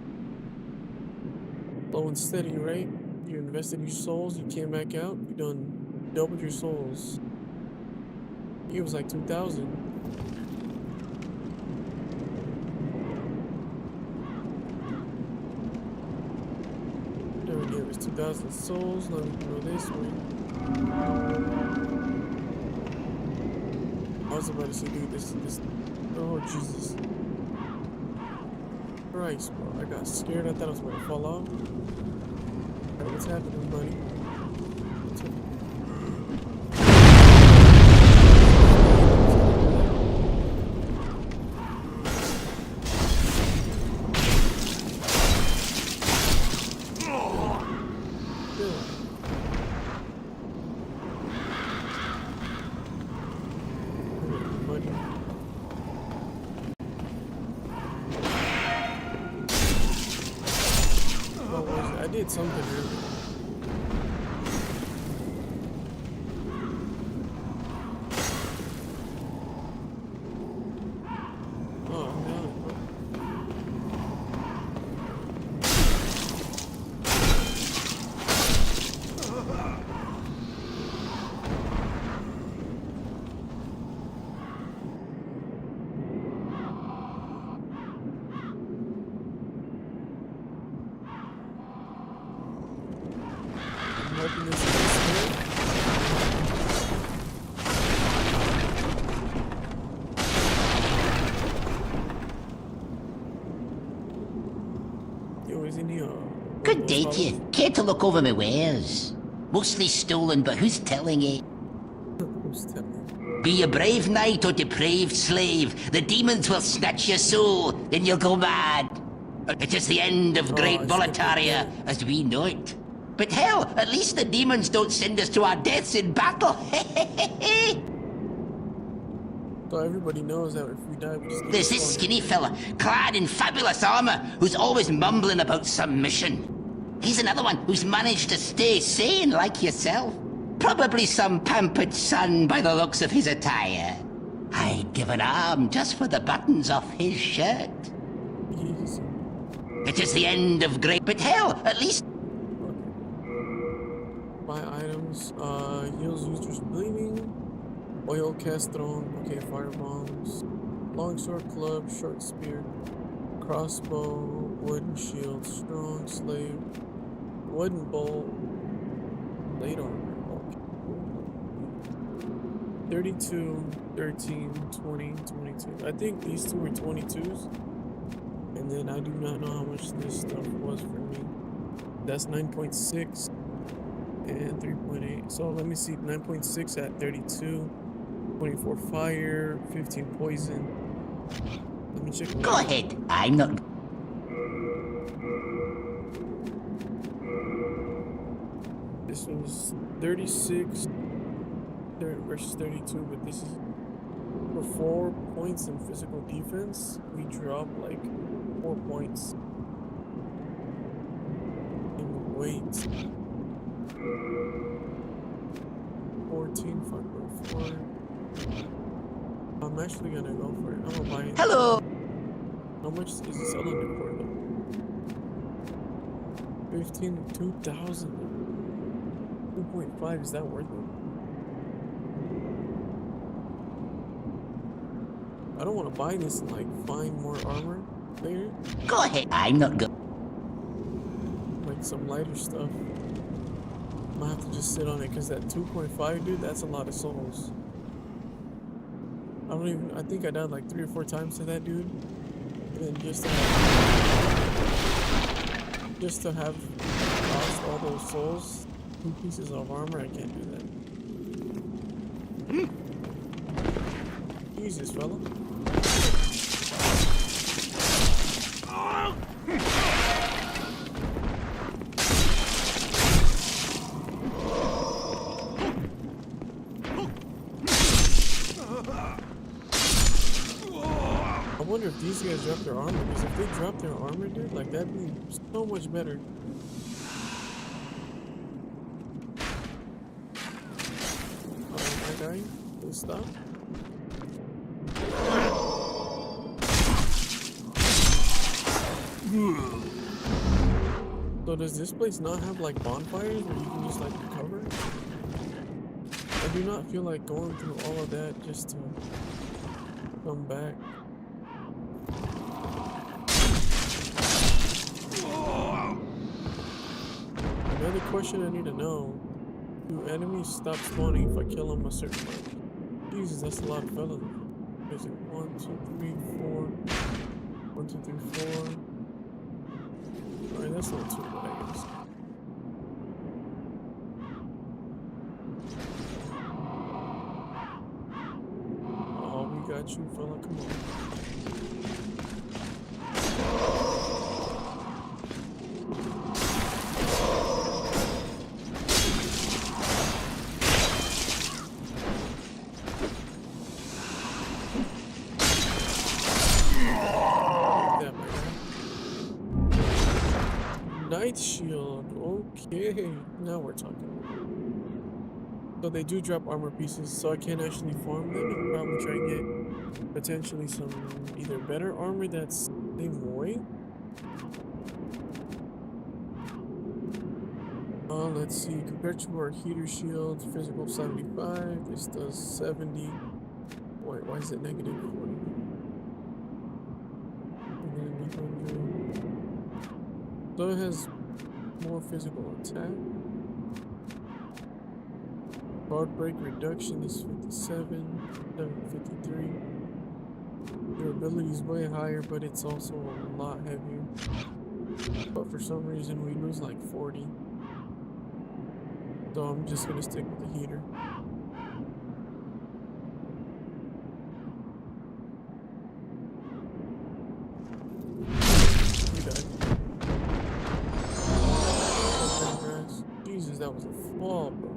Low and steady, right? You invested your souls, you came back out, you done doubled your souls. It was like 2,000. Never gave us 2,000 souls, now we can go this way. I was about to say, dude, this, oh Jesus. Christ, bro, I got scared, I thought I was gonna fall off. Alright, what's happening, buddy? What's happening? I did something earlier. Oh, no. I'm hoping this is good. Yo, isn't he Good day to you. Care to look over my wares? Mostly stolen, but who's telling you? Who's telling? Be a brave knight or depraved slave, the demons will snatch your soul, then you'll go mad. It is the end of great Boletaria as we know it. But hell, at least the demons don't send us to our deaths in battle. So everybody knows that if we die, we just There's this skinny fella, clad in fabulous armor, who's always mumbling about some mission. He's another one who's managed to stay sane like yourself. Probably some pampered son by the looks of his attire. I'd give an arm just for the buttons off his shirt. Jeez. It is the end of great, but hell, at least... Buy items, heals users bleeding, oil castron, okay, firebombs, longsword club, short spear, crossbow, wooden shield, strong slave, wooden bolt, plate armor, okay. 32, 13, 20, 22. I think these two were 22s, and then I do not know how much this stuff was for me. That's 9.6. And 3.8. So let me see, 9.6 at 32, 24 fire, 15 poison. Let me check. Go ahead, I'm not... This was 36 versus 32, but this is for 4 points in physical defense. We drop like 4 points in weight. 14, 5.4. I'm actually gonna go for it. I'm gonna buy it. Hello! How much is it selling for though? 15, 2,000. 2.5, is that worth it? I don't want to buy this and like find more armor later. Go ahead, I'm not good. Like some lighter stuff. I'm gonna have to just sit on it because that 2.5, dude, that's a lot of souls. I think I died like 3 or 4 times to that dude. And then just to have lost all those souls, 2 pieces of armor, I can't do that. Jesus, fella. I wonder if these guys drop their armor, because if they drop their armor, dude, like that'd be so much better. My guy, can stop. So does this place not have like bonfires where you can just like recover? I do not feel like going through all of that just to come back. Another question I need to know: do enemies stop spawning if I kill them a certain amount? Jesus, that's a lot of fellas. Is it 1, 2, 3, 4? 1, 2, 3, 4. Alright, that's not too bad, I guess. Oh, we got you, fella. Come on. Night shield, okay, now we're talking. So they do drop armor pieces, so I can actually farm them and probably try and get potentially some either better armor that's same weight. Let's see, compared to our heater shield, physical 75, this does 70. Wait, why is it negative 40? And then 100. So it has more physical attack. Guard break reduction is 57, 53. Durability is way higher, but it's also a lot heavier. But for some reason we lose like 40. So I'm just gonna stick with the heater. Jesus, that was a fall, bro.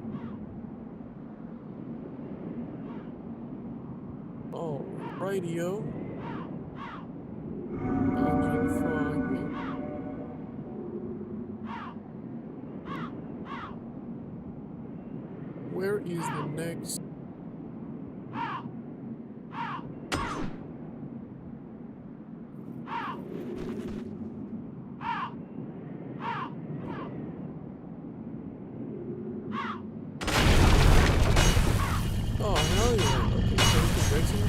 Oh, rightio. Dungeon fragment. Where is the next? Oh, hell yeah. Okay, so we can break some.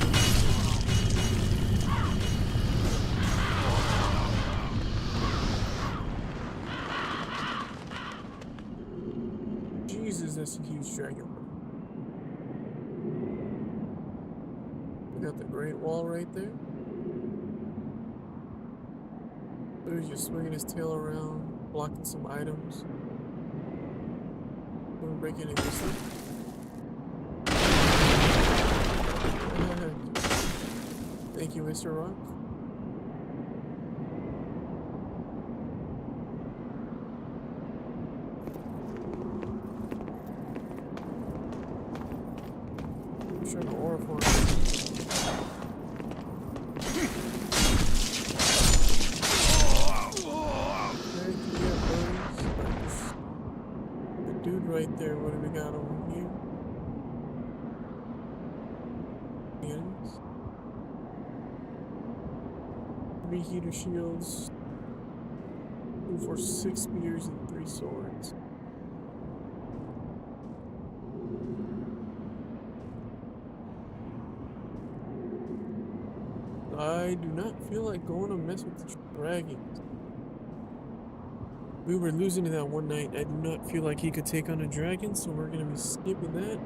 Jesus, that's a huge dragon. We got the Great Wall right there. He's just swinging his tail around, blocking some items. We're breaking it this way. Thank you, Mr. Rock. I'm sure the aura for it. The dude right there, what do we got over here? Hands. 3 heater shields. 2 for 6 spears and 3 swords. I do not feel like going to mess with the dragons. We were losing to that one night. I do not feel like he could take on a dragon, so we're gonna be skipping that.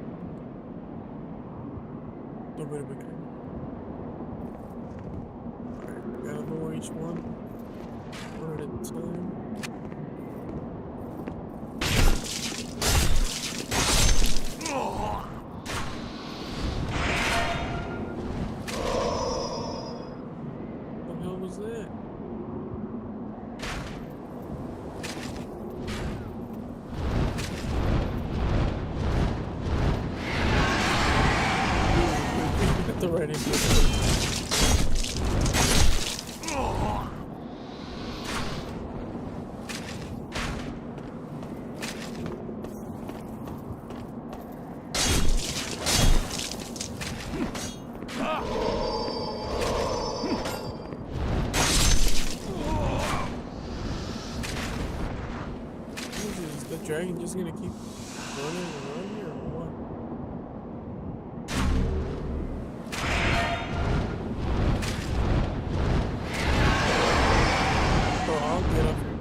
Oh, wait a minute. Alright, we gotta lower each one at a time. What the hell was that? The right answer. dragon just gonna keep running around here or what? Oh, I'll get up here.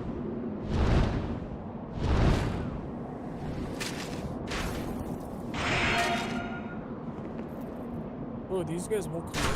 Oh, these guys won't come out.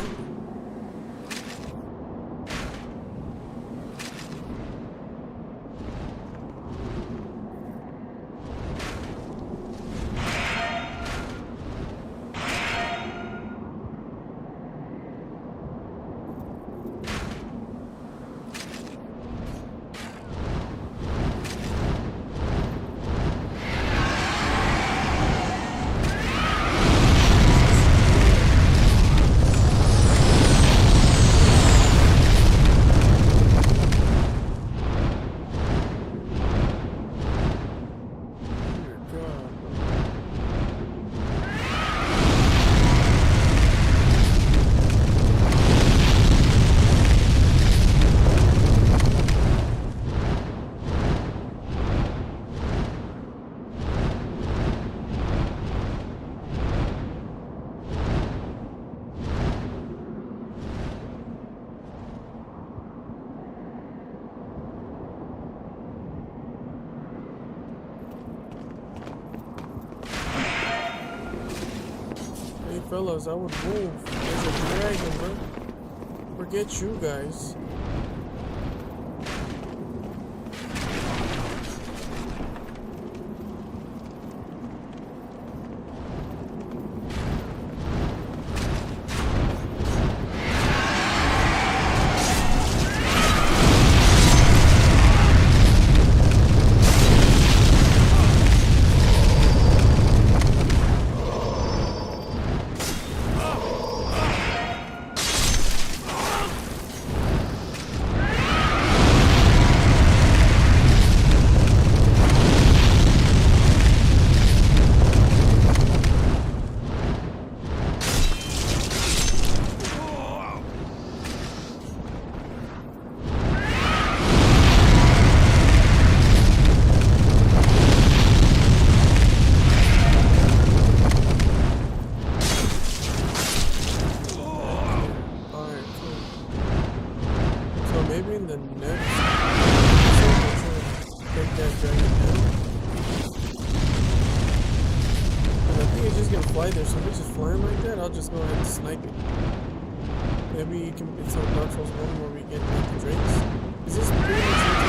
Fellas, I would move. There's a dragon, man. Forget you guys. I'll just go ahead and snipe it. Maybe you can. It's like Dark Souls 1 where we get like the drakes. Is this pretty much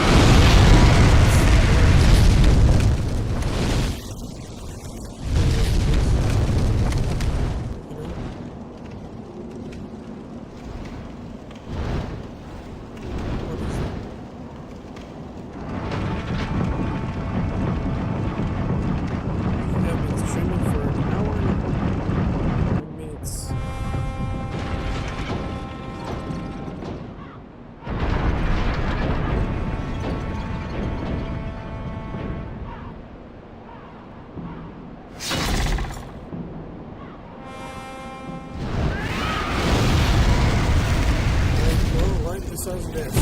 besides this?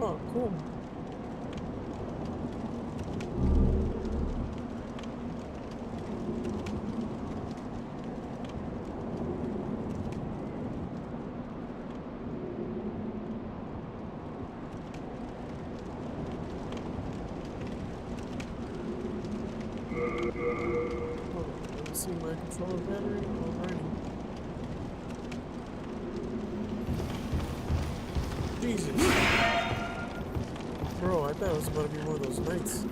Oh, cool. Let's see my controller battery. Alrighty. Jesus. Bro, I thought it was about to be one of those nights.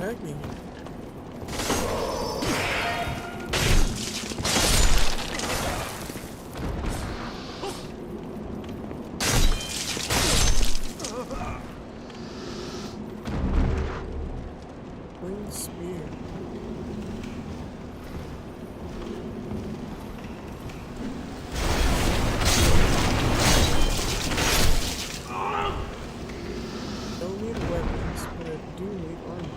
attack me? Bring spear. Don't need weapons, but I do need armor.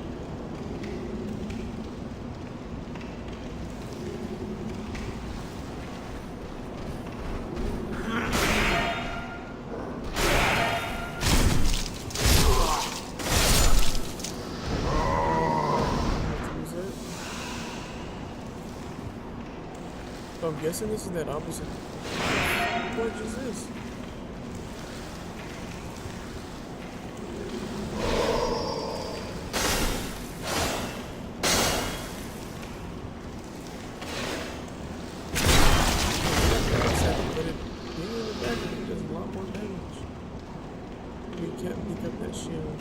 So I'm guessing this is that opposite. What is this? But it being in the back, it does a lot more damage. You can't pick up that shield.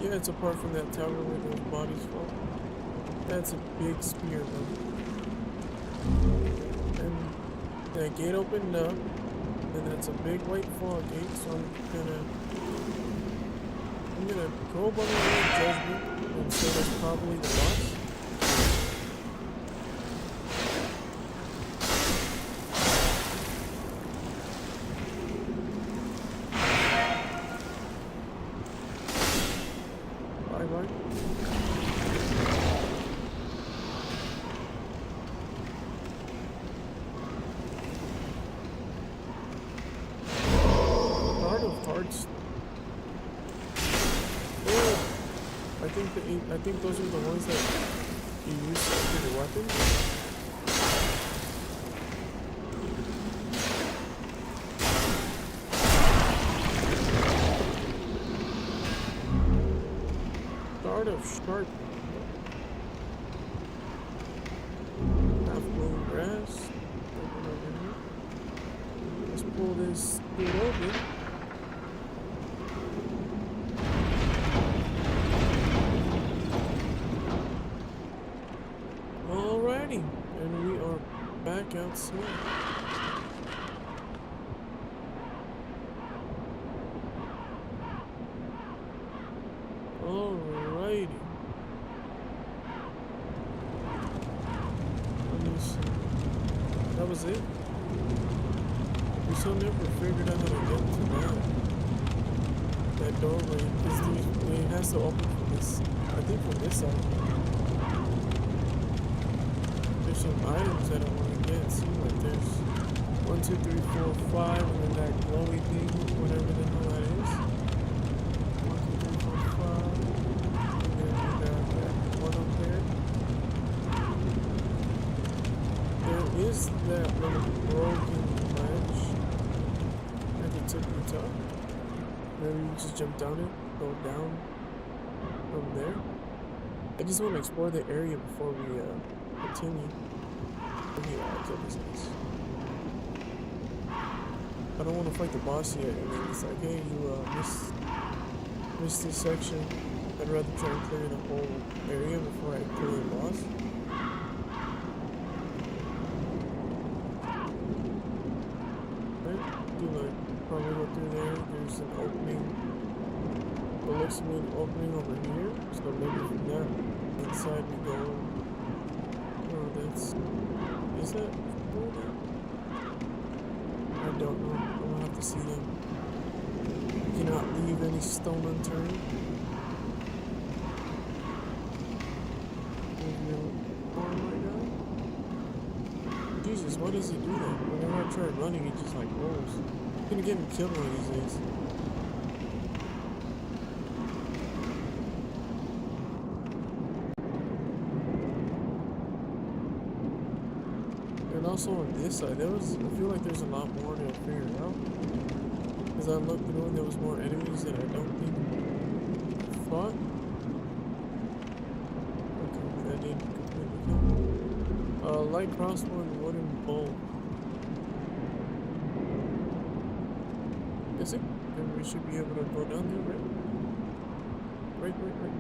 Yeah, it's apart from that tower where those bodies fall. That's a big spear, though. And that gate opened up, and that's a big white fog gate, so I'm gonna go by the way of judgment and say that's probably the boss. I think those are the ones that you use for your weapons. Start of sharp. Half moon grass. Open over here. Let's pull this dude open. And we are back outside. Alrighty. Let me see. That was it. We still never figured out how to get to that doorway. It has to open from this. I think from this side. Some items that I want to get. See, like there's 1, 2, 3, 4, 5, and then that glowy thing, whatever the hell that is. 1, 2, 3, 4, 5, and then we got that one up there. There is that little broken ledge at the tippy top. Maybe we just jump down it, go down from there. I just want to explore the area before we continue. I don't want to fight the boss yet. I mean, it's like, hey, you missed this section. I'd rather try and clear the whole area before I clear the boss. Right? Do like probably go through there. There's an opening. It looks to be an opening over here. So maybe from that inside we go. Oh, that's. Is that? I don't know. I'm gonna have to see them. You cannot leave any stone unturned. Oh my god. Jesus, why does he do that? Whenever I try running, he just like rolls. I'm gonna get him killed one of these days. And also on this side, I feel like there's a lot more to figure out. Because I looked through and there was more enemies that I don't think I fought. Okay, that didn't completely kill me. light crossbow and wooden bow. Is it? Then we should be able to go down there, right?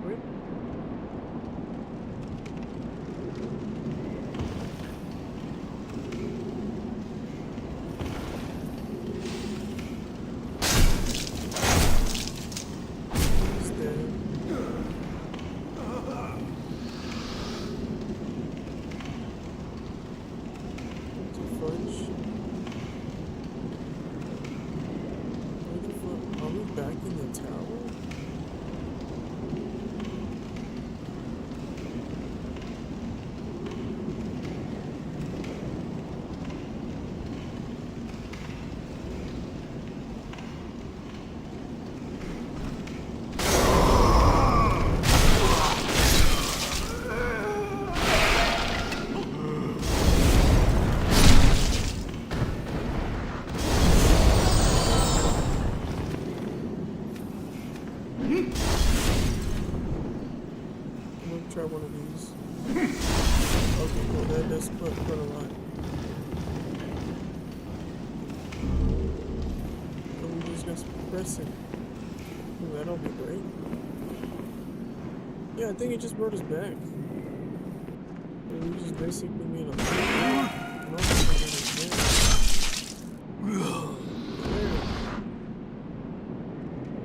Wait. He's dead. Empty fudge. Where the fuck? Are we back in the tower? I'm gonna try one of these. Okay, cool. That does put a lot. And we just got to press it. Ooh, that'll be great. Yeah, I think it just brought us back. And we just basically made a no,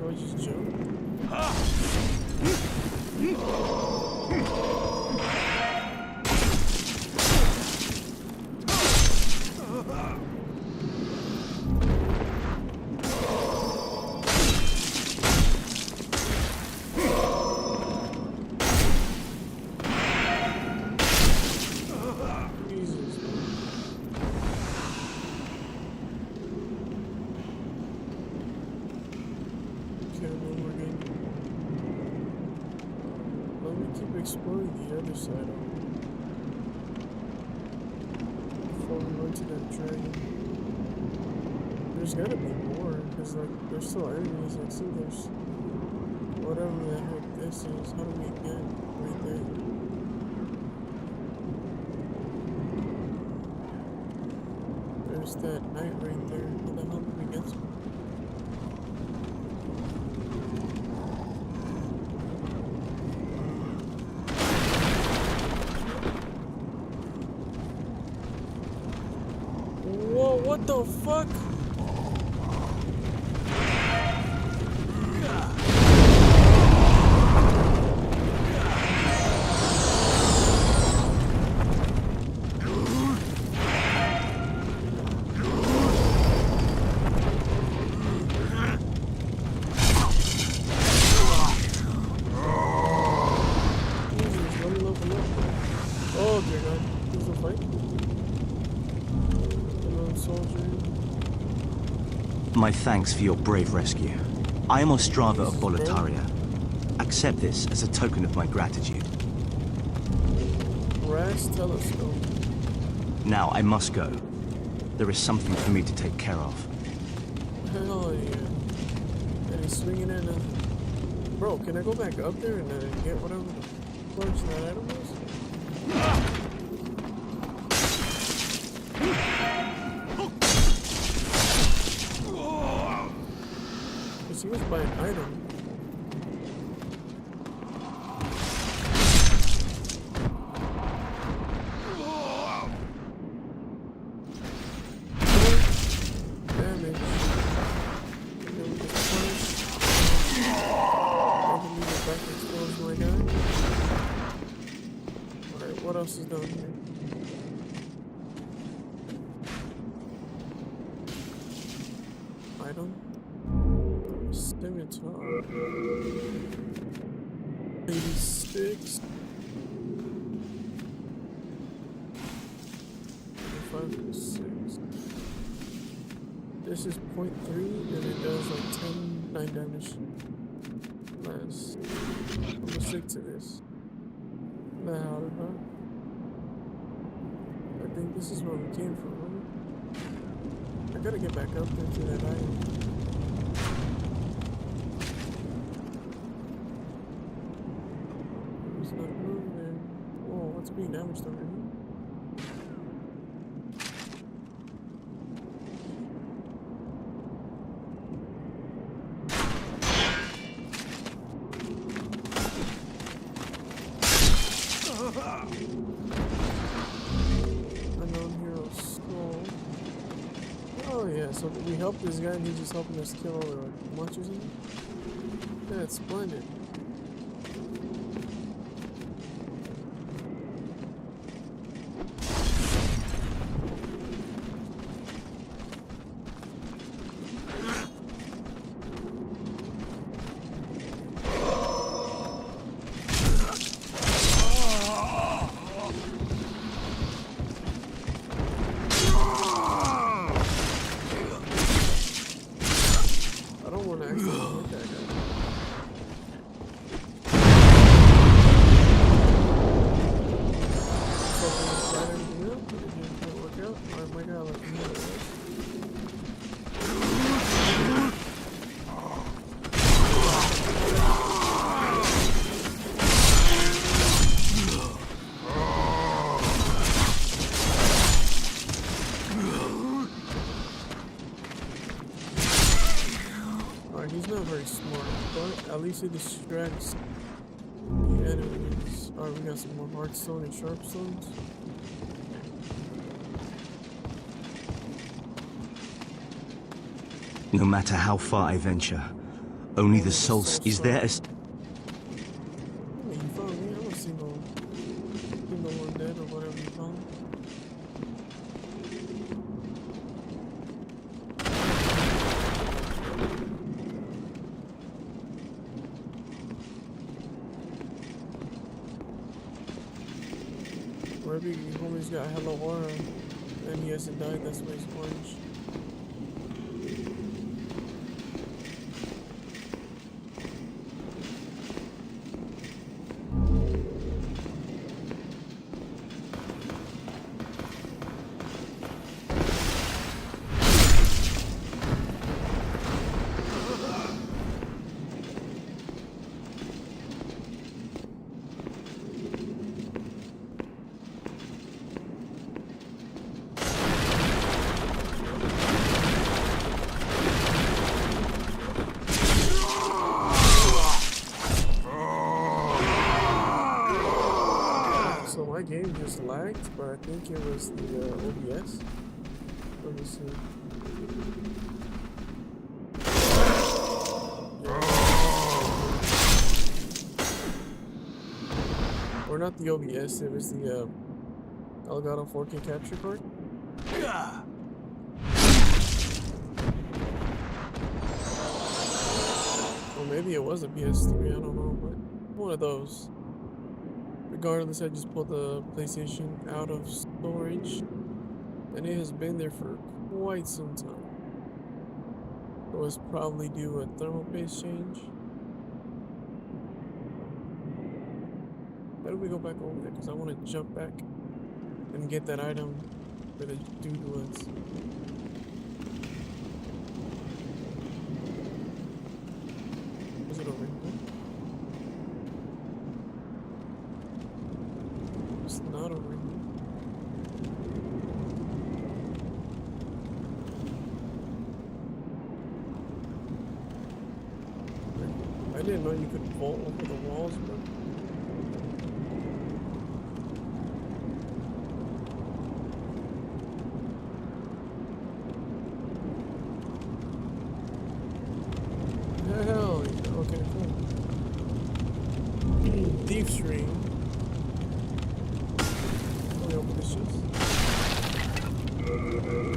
I just jumped. Jesus, man. Okay, no more game. Let me keep exploring the other side of it before we run to that dragon. There's gotta be more, because like there's still enemies. Like, see, there's whatever the heck this is. How do we get right there? There's that knight right there. How the hell did we get to? Whoa, what the fuck? Oh dear God, there's a fight? Soldier. My thanks for your brave rescue. I am Ostrava of Boletaria. Accept this as a token of my gratitude. Brass telescope. Now I must go. There is something for me to take care of. Hell yeah. And he's swinging in a... Bro, can I go back up there and get whatever the fuck that item was? He was by an item. Damage. And then we just punish. I can leave it back exposed my guy. Alright, what else is down here? Item. Scimitar. 86. 5.6. This is 0.3 and it does like 9 damage. Nice. I'm gonna stick to this. Nah, huh? I think this is where we came from, right? I gotta get back up there to that item. There's not room there. Whoa, what's being damaged over here? Unknown hero skull. Oh yeah, so we helped this guy and he's just helping us kill all the monsters in there? That's splendid. He's not very smart, but at least he distracts the enemies. Alright, we got some more hardstone and sharpstones. No matter how far I venture, only the souls is there as... I mean, you found me. I don't see no undead or whatever you call them. Maybe homie's got hella aura and he hasn't died, that's why he's orange. My game just lagged, but I think it was the OBS. Let me see. Or not the OBS, it was the Elgato 4K capture card. Or maybe it was a PS3, I don't know, but one of those. Regardless, I just pulled the PlayStation out of storage, and it has been there for quite some time. It was probably due a thermal paste change. Why don't we go back over there? Because I want to jump back and get that item where the dude was. Was it over here? It's not over here. I didn't know you could vault over the walls, bro. Hell yeah. Okay, cool. Thief's ring. Let me open this chest.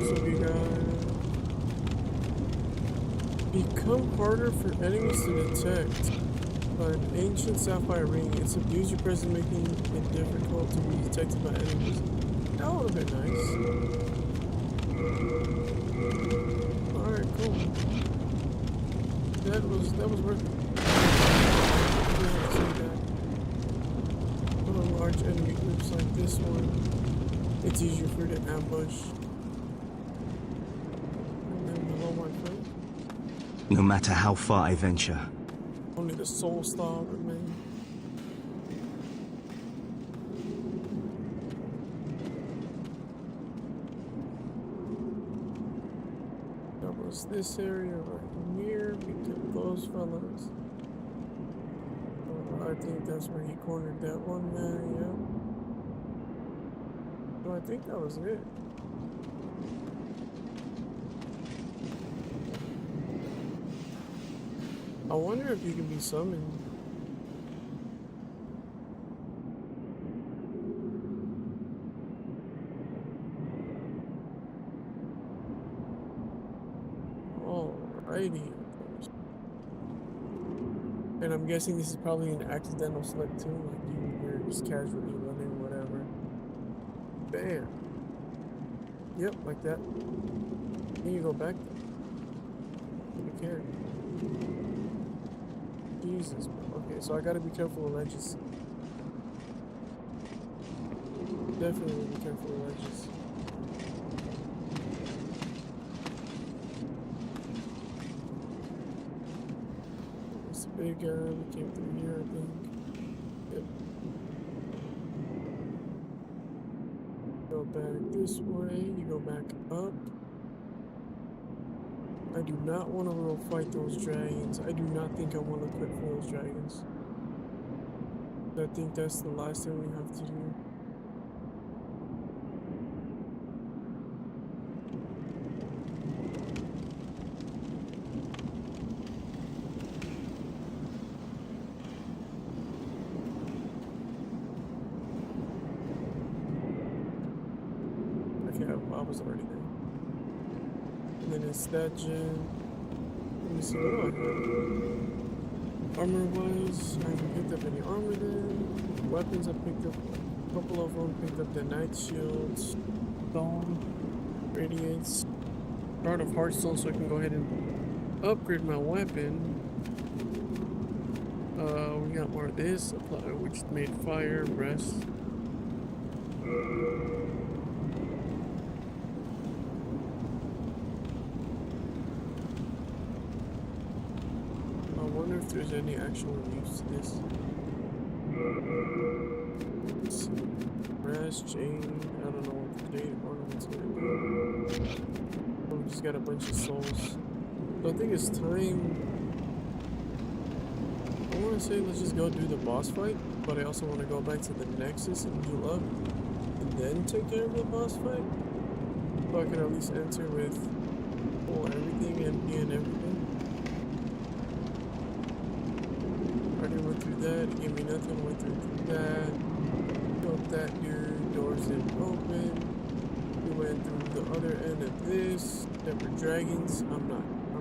So we got... Become harder for enemies to detect. An ancient sapphire ring. It subdues your presence, making it difficult to be detected by enemies. That would have been nice. Alright, cool. That was worth it. Yeah, see that. On a large enemy groups like this one, it's easier for you to ambush. And then below my friend. No matter how far I venture. Only the soul star remains. That was this area right here. We took those fellas. I think that's where he cornered that one guy, yeah. I think that was it. I wonder if you can be summoned. Alrighty. And I'm guessing this is probably an accidental select too, like you're just casually running, whatever. Bam. Yep, like that. Then you go back there. Take care. Jesus, bro. Okay, so I gotta be careful with ledges. Definitely be careful with ledges. It's a big area. We came through here, I think. Yep. Go back this way. You go back up. I do not want to go fight those dragons. I do not think I want to quit for those dragons. I think that's the last thing we have to do. Okay, I was already there. And then it's that gen. Let me see what I have. Armor wise, I haven't picked up any armor there. Weapons, I picked up a couple of them. Picked up the Knight Shields, Stone, Radiance, Heart of Heartstone, so I can go ahead and upgrade my weapon. We got more of this, which made fire, rest. I wonder if there's any actual use to this. Let's see. Brass chain. I don't know what the jade ornament's gonna do. Oh, we just got a bunch of souls. So I think it's time. I want to say let's just go do the boss fight, but I also want to go back to the Nexus and heal up, and then take care of the boss fight. So I can at least enter with full everything, MP and everything. Already went through that, it gave me nothing, went through that. Killed that dude, doors didn't open. We went through the other end of this. There were dragons. I'm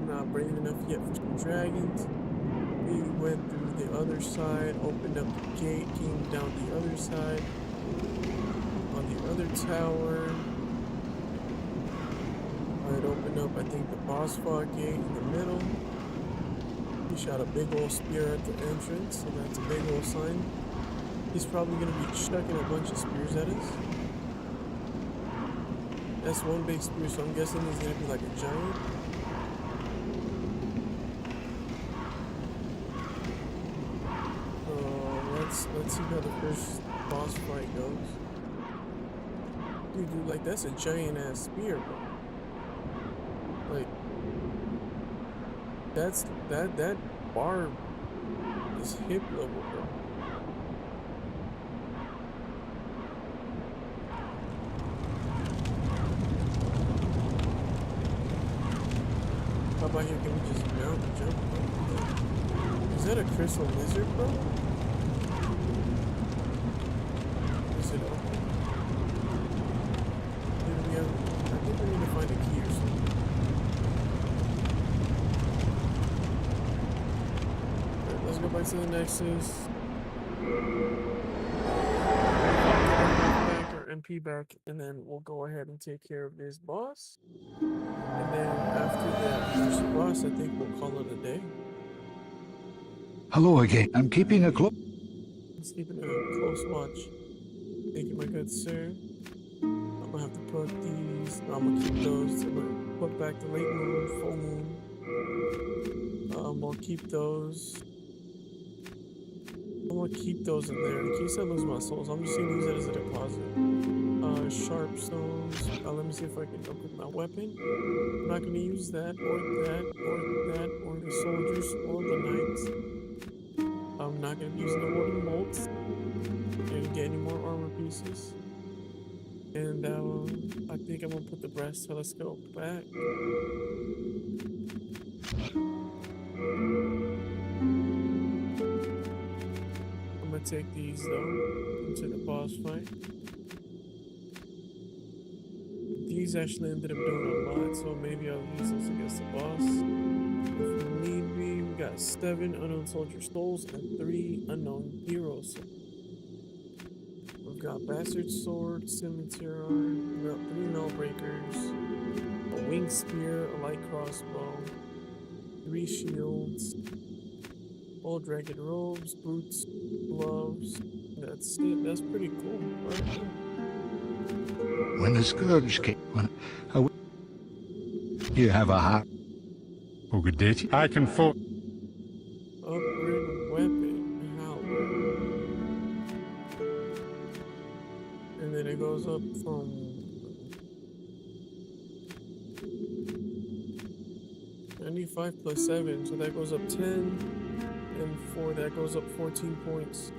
not brave enough yet for some dragons. We went through the other side, opened up the gate, came down the other side, on the other tower. I'd opened up, I think, the boss fog gate in the middle. He shot a big old spear at the entrance, so that's a big old sign. He's probably going to be chucking a bunch of spears at us. That's one big spear, so I'm guessing he's going to be like a giant. Let's see how the first boss fight goes. Dude, like that's a giant ass spear, bro. Like that bar is hip level, bro. How about here? Can we just mount and jump? Is that a crystal lizard, bro? Is it open? Dude, we have, I think we need to find a key or something. Alright, let's go back to the Nexus. Back our MP back, and then we'll go ahead and take care of this boss. And then after that first boss, I think we'll call it a day. Hello again. I'm keeping a close... Just keeping a close watch. Thank you, my good sir. I'm gonna have to put these. I'm gonna keep those. I'm gonna put back the late moon, full moon. I'll keep those. I'm gonna keep those in there in case I lose my souls. I'm just gonna use it as a deposit. Sharp stones. Let me see if I can upgrade my weapon. I'm not gonna use that or that or that or the soldiers or the knights. I'm not gonna use the wooden bolts. Didn't get any more armor pieces. And I think I'm gonna put the brass telescope back. I'm gonna take these though into the boss fight. These actually ended up doing a lot, so maybe I'll use those against the boss. If need be, we got 7 unknown soldier souls and 3 unknown heroes. We've got Bastard Sword, Scimitar, 3 Null Breakers, a Winged Spear, a Light Crossbow, 3 Shields, Old Ragged Robes, Boots, Gloves. That's it. That's pretty cool. Right? When the Scourge came, you have a heart. Oh, good day to you. I can afford. Upgrade weapon. How? And then it goes up from 95 plus 7, so that goes up 10, and 4, that goes up 14 points.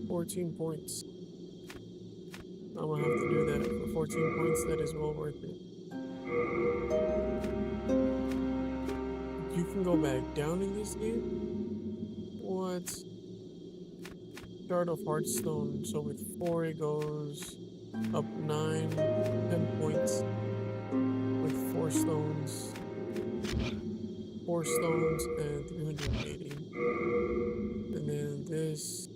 14 points. I'm gonna have to do that for 14 points. That is well worth it. You can go back down in this game. What? Start of Hearthstone. So with 4 it goes up 9, 10 points. With 4 stones. 4 stones and 380. And then this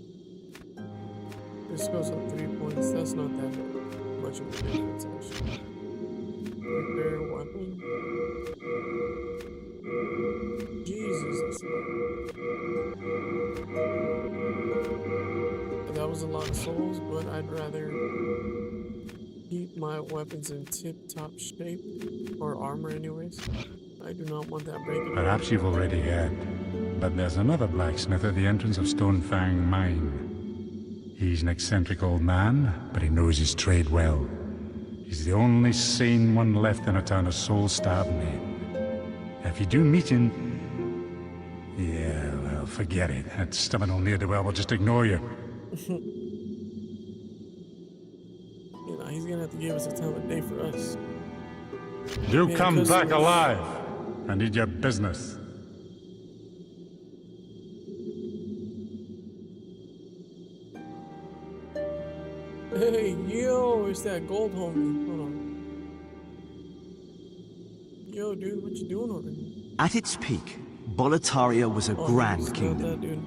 goes up 3 points. That's not that much of a difference actually. Repair weapon. Jesus, that's a lot. That was a lot of souls, but I'd rather keep my weapons in tip-top shape, or armor anyways. I do not want that breaking. Perhaps you've already heard, but there's another blacksmith at the entrance of Stonefang Mine. He's an eccentric old man, but he knows his trade well. He's the only sane one left in a town of soul-starved men. If you do meet him, yeah, well, forget it. That stubborn old ne'er-do-well will just ignore you. You know, he's gonna have to give us a time of day for us. You Man, come back customers. alive. I need your business. Hey, yo, it's that gold homie. Hold on. Yo, dude, what you doing over here? At its peak, Boletaria was a Oh, grand he's got kingdom. that, dude.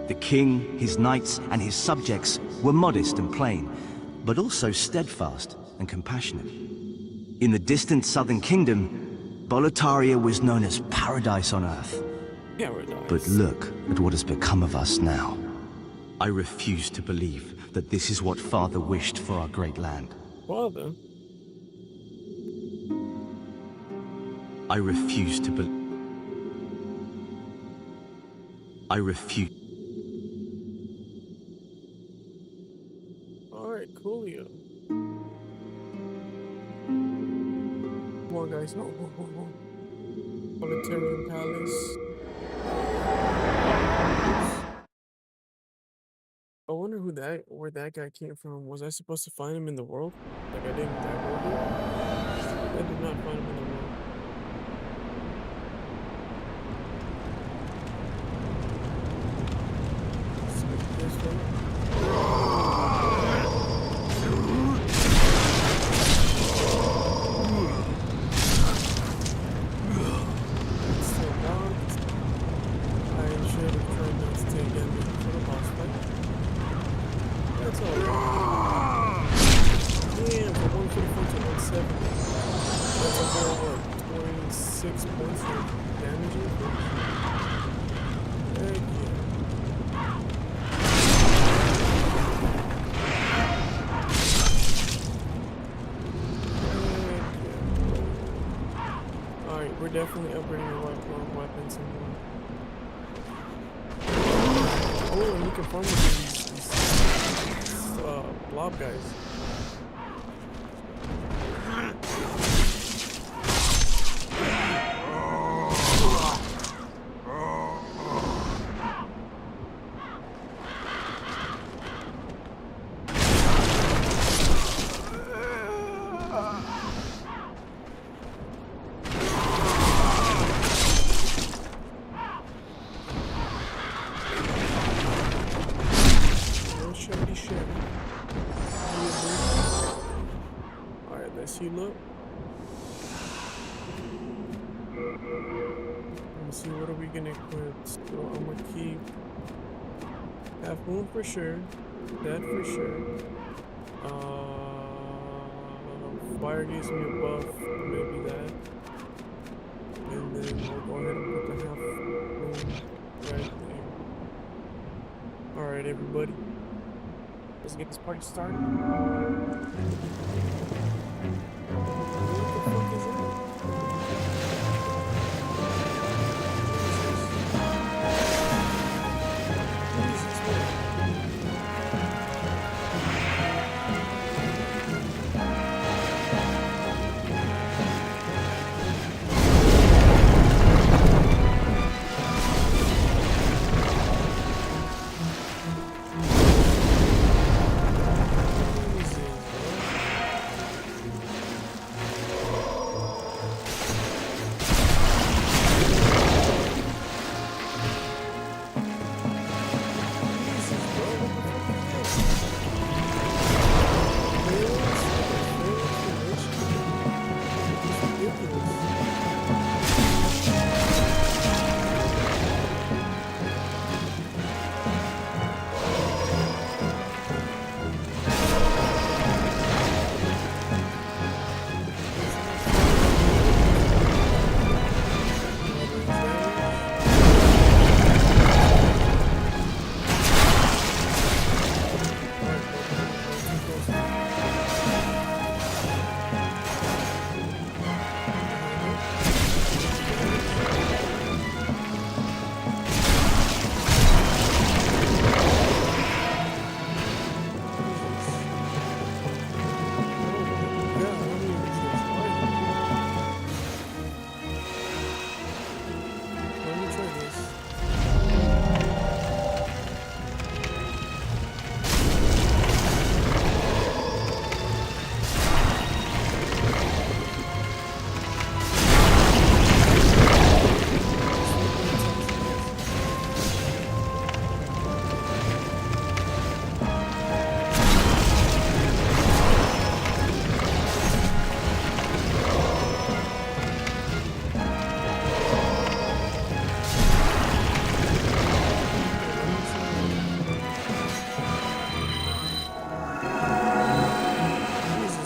The king, his knights, and his subjects were modest and plain, but also steadfast and compassionate. In the distant southern kingdom, Boletaria was known as paradise on earth. Paradise. But look at what has become of us now. I refuse to believe that this is what Father wished for our great land. Father? I refuse to believe. I refuse. Alright, coolio. Come on, guys. Oh. Boletarian Palace. I wonder where that guy came from. Was I supposed to find him in the world? Like I didn't tap over? I did not find him in the world. Let's make this one. It's still down. I should have tried not to take damage for the boss fight. That's all right. Damn, from 144 to 170. That's a whole, what, 26 points of damage? Heck yeah. Alright, we're definitely upgrading our weapons and oh, and we can farm with these blob guys. heal up. Let me see, what are we gonna equip? So I'm gonna keep half moon for sure, that for sure. Fire gives me a buff, maybe that. And then we'll go ahead and put the half moon right there. Alright, everybody. Let's get this party started. What the fuck is that? Jesus, man.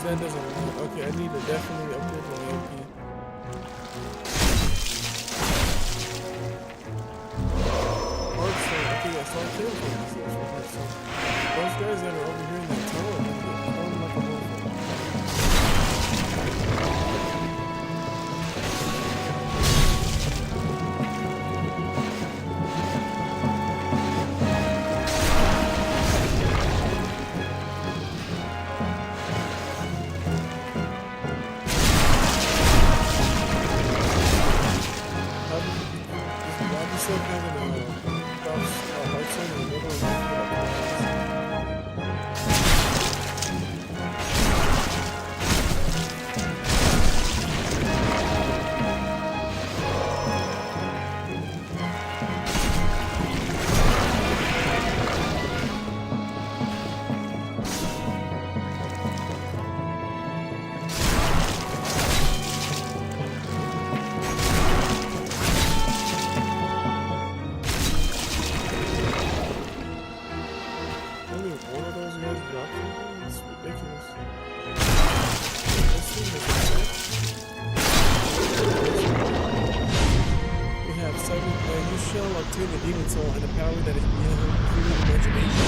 That doesn't work. Okay, I need to definitely upgrade my MP. Hearthstone, okay, yeah, so I killed them. Those guys that are over here in the tower, they're throwing like a motherfucker. Still having a Hearthstone in the middle of the shall obtain the demon soul and a power that is beyond human imagination.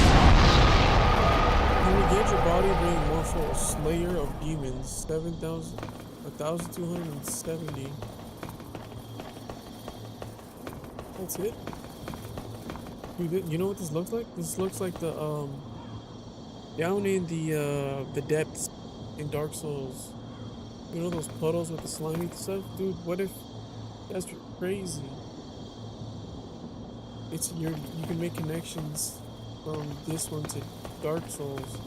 You engage your body being mortal, slayer of demons, 1,270. That's it? Dude, you know what this looks like? This looks like the down in the depths in Dark Souls. You know those puddles with the slimy stuff? Dude, what if that's crazy? It's you can make connections from this one to Dark Souls.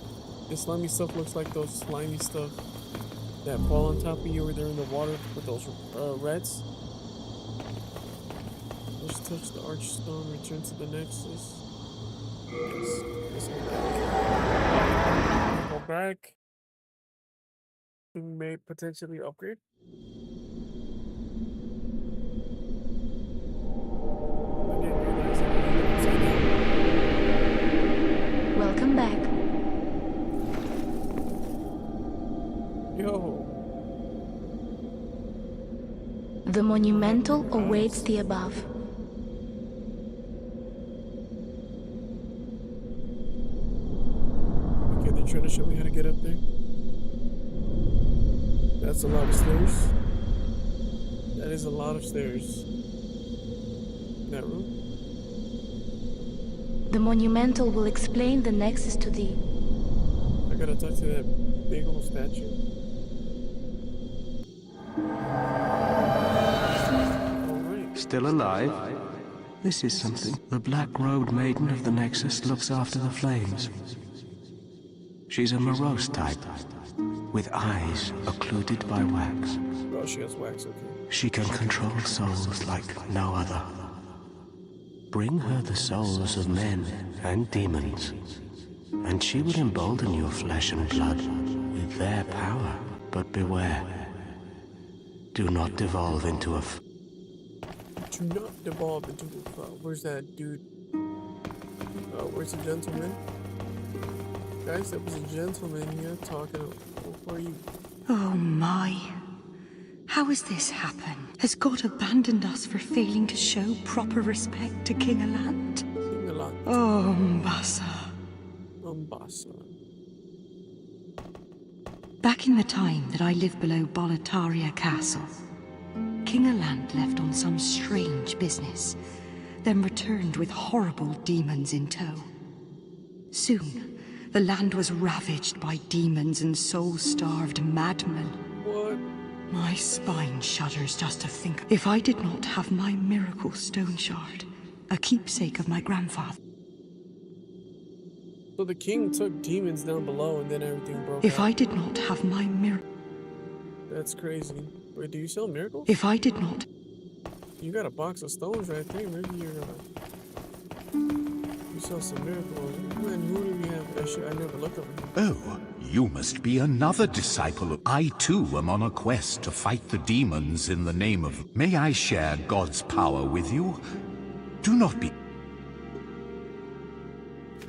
The slimy stuff looks like those slimy stuff that fall on top of you when they're in the water with those rats. Just touch the archstone, return to the Nexus. Yes, let's go back. Go back. we may potentially upgrade. I didn't realize that we were upside down. Welcome back. Yo. The monumental awaits the above. Okay, they're trying to show me how to get up there. That's a lot of stairs. That is a lot of stairs. In that room. The monumental will explain the nexus to thee. I gotta talk to that big old statue. Alright. Still alive? This is something. The Black Robed Maiden of the Nexus looks after the flames. She's a morose type, with eyes occluded by wax. Oh, she has wax, okay. She can control souls like no other. Bring her the souls of men and demons, and she would embolden your flesh and blood with their power. But beware. Do not devolve into a Do not devolve into where's that dude? Where's the gentleman? Guys, that was a gentleman here talking for you. Oh my. How has this happened? Has God abandoned us for failing to show proper respect to King Alant? King Alant. Oh, Mbasa. Mbasa. Back in the time that I lived below Boletaria Castle, King Alant left on some strange business, then returned with horrible demons in tow. Soon, the land was ravaged by demons and soul-starved madmen. What? My spine shudders just to think. If I did not have my miracle stone shard, a keepsake of my grandfather. So the king took demons down below and then everything broke If out. I did not have my miracle. That's crazy. Wait, do you sell miracles? If I did not. You got a box of stones right there. Maybe you're you sell some miracles. Man, who do we have? Actually, I never looked over here. Oh, you must be another disciple of... I too am on a quest to fight the demons in the name of... May I share God's power with you? Do not be...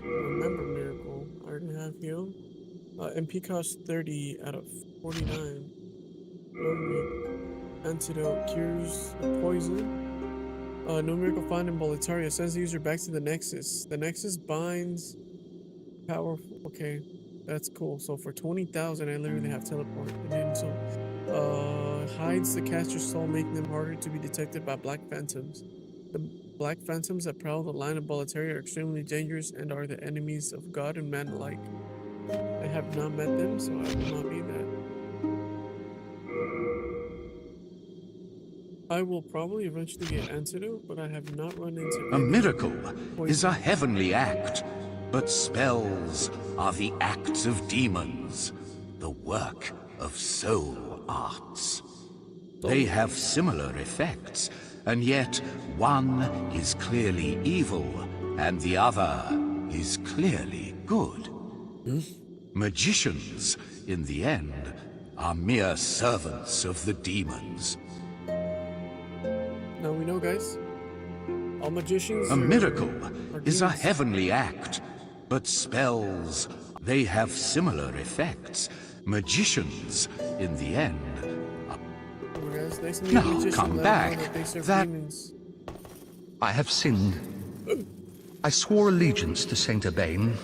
Remember miracle. I already have heal. MP cost 30 out of 49. Antidote cures poison. No miracle found in Boletaria. Sends the user back to the Nexus. The Nexus binds powerful. Okay, that's cool. So for 20,000, I literally have teleport. And then so hides the caster's soul, making them harder to be detected by black phantoms. The black phantoms that prowl the line of Boletaria are extremely dangerous and are the enemies of God and man alike. I have not met them, so I will not be that. I will probably eventually get antidote, but I have not run into A miracle poison. is a heavenly act, but spells are the acts of demons, the work of soul arts. They have similar effects, and yet one is clearly evil, and the other is clearly good. Magicians, in the end, are mere servants of the demons. Now we know, guys. All magicians. A miracle is a demons. heavenly act, but spells, they have similar effects. Magicians, in the end, are... Guys, next time you Now, meet a magician, come let them know back. that they serve That- demons. I have sinned. I swore allegiance to Saint Urbain,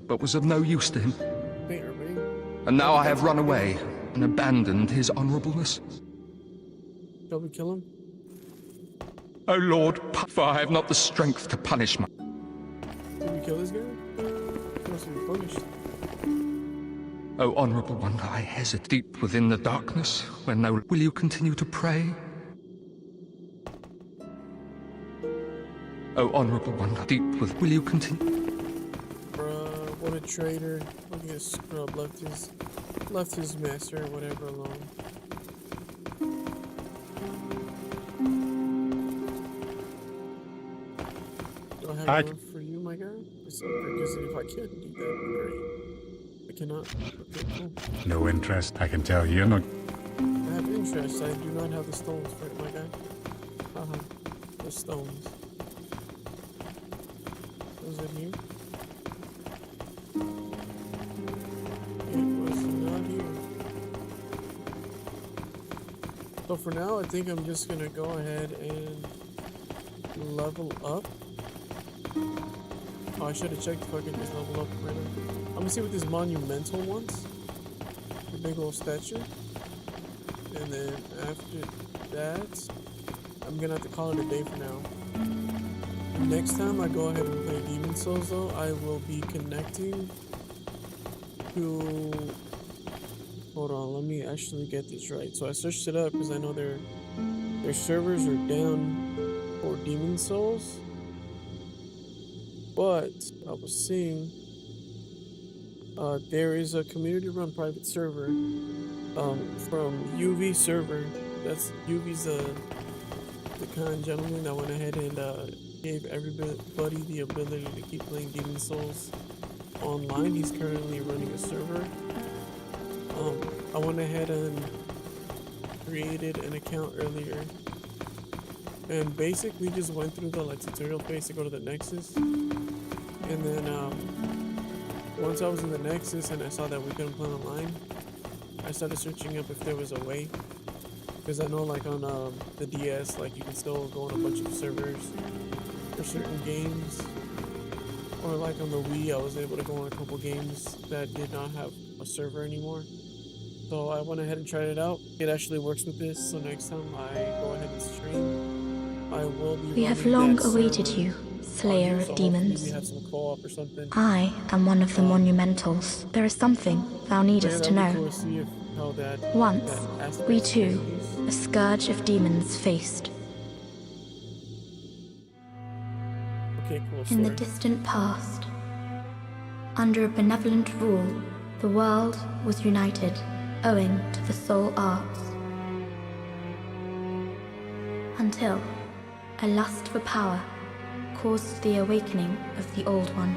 but was of no use to him. They are being. And now I have run away and abandoned his honorableness. Shall we kill him? O Lord, for I have not the strength to punish my... Did we kill this guy? He wants to be punished. O honorable one, I hesitate deep within the darkness, where no... Will you continue to pray? O honorable one, deep with... Will you continue... Bruh, what a traitor. Look at this scrub. Left his master or whatever alone. Do I have enough for you, my guy? Because if I can do that, would be great. I cannot. Okay, cool. No interest, I can tell you're not. I have interest. I do not have the stones for it, my guy. Haha. The stones. Was it here? It was not here. So for now, I think I'm just gonna go ahead and level up. Oh, I should have checked if I could just level up right now. I'm gonna see what this monumental wants. The big old statue. And then after that, I'm gonna have to call it a day for now. Next time I go ahead and play DemonsSouls though, I will be connecting to... Hold on, let me actually get this right. So I searched it up because I know their servers are down for DemonsSouls. But I was seeing there is a community-run private server from UV server. That's UV's the kind gentleman that went ahead and gave everybody the ability to keep playing DemonsSouls online. He's currently running a server. I went ahead and created an account earlier and basically just went through the tutorial phase to go to the Nexus. And then once I was in the Nexus and I saw that we couldn't play online, I started searching up if there was a way. Because I know like on the DS, like you can still go on a bunch of servers for certain games. Or like on the Wii, I was able to go on a couple games that did not have a server anymore. So I went ahead and tried it out. It actually works with this, so next time I go ahead and stream, I will be We have long awaited you, Slayer of Demons. We have some co-op or something. I am one of the Monumentals. There is something thou needest to know. Once, we too, a scourge of demons faced. Okay, cool. In the distant past, under a benevolent rule, the world was united, owing to the soul arts. Until a lust for power caused the awakening of the Old One.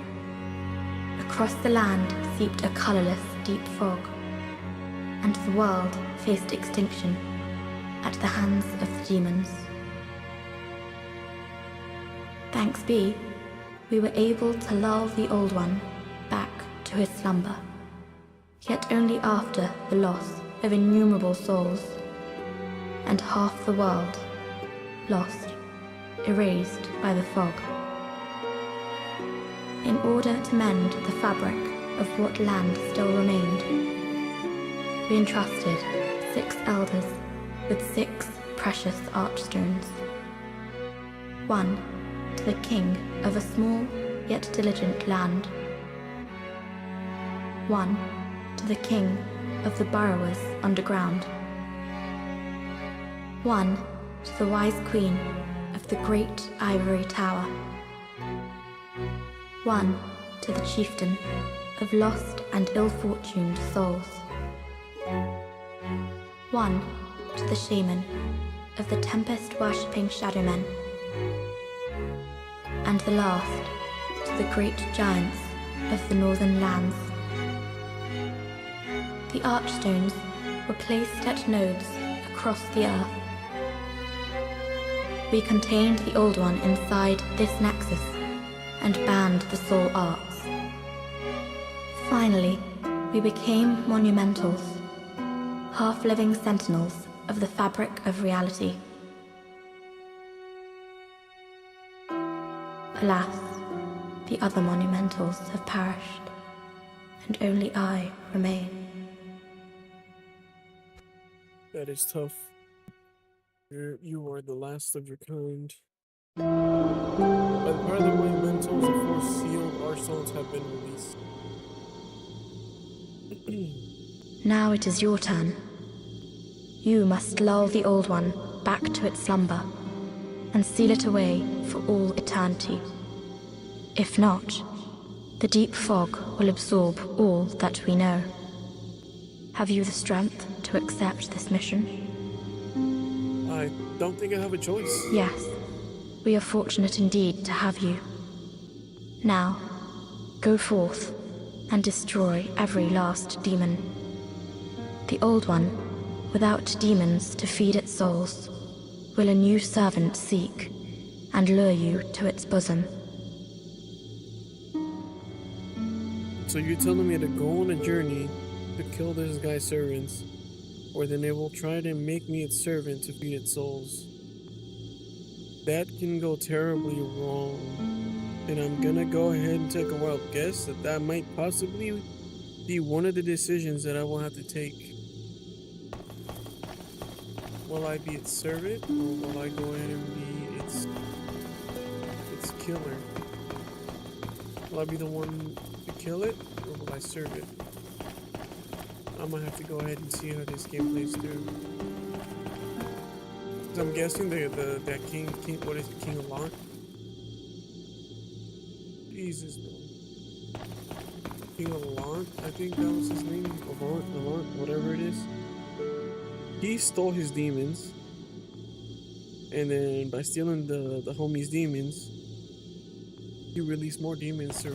Across the land seeped a colorless, deep fog, and the world faced extinction at the hands of the demons. Thanks be, we were able to lull the Old One back to his slumber, yet only after the loss of innumerable souls, and half the world lost, erased by the fog. In order to mend the fabric of what land still remained, we entrusted 6 elders with 6 precious archstones. 1 to the king of a small yet diligent land. 1 to the king of the burrowers underground. 1 to the wise queen of the great ivory tower. 1 to the chieftain of lost and ill-fortuned souls. 1 to the shaman of the tempest-worshipping shadowmen. And the last to the great giants of the northern lands. The archstones were placed at nodes across the earth. We contained the Old One inside this nexus and banned the soul arts. Finally, we became monumentals, half-living sentinels of the fabric of reality. Alas, the other monumentals have perished, and only I remain. That is tough. You are the last of your kind. By the part of the monumentals, the 4 sealed archstones have been released. Now it is your turn. You must lull the Old One back to its slumber and seal it away for all eternity. If not, the deep fog will absorb all that we know. Have you the strength to accept this mission? I don't think I have a choice. Yes, we are fortunate indeed to have you. Now, go forth and destroy every last demon. The old one, without demons to feed its souls, will a new servant seek and lure you to its bosom. So you're telling me to go on a journey to kill this guy's servants, or then it will try to make me its servant to feed its souls. That can go terribly wrong. And I'm gonna go ahead and take a wild guess that that might possibly be one of the decisions that I will have to take. Will I be its servant, or will I go ahead and be its killer? Will I be the one to kill it, or will I serve it? I'm gonna have to go ahead and see how this game plays through. So I'm guessing that king, what is it, King Allant? Jesus, man. King Allant, I think that was his name. Allant, whatever it is. He stole his demons, and then by stealing the homie's demons, he released more demons to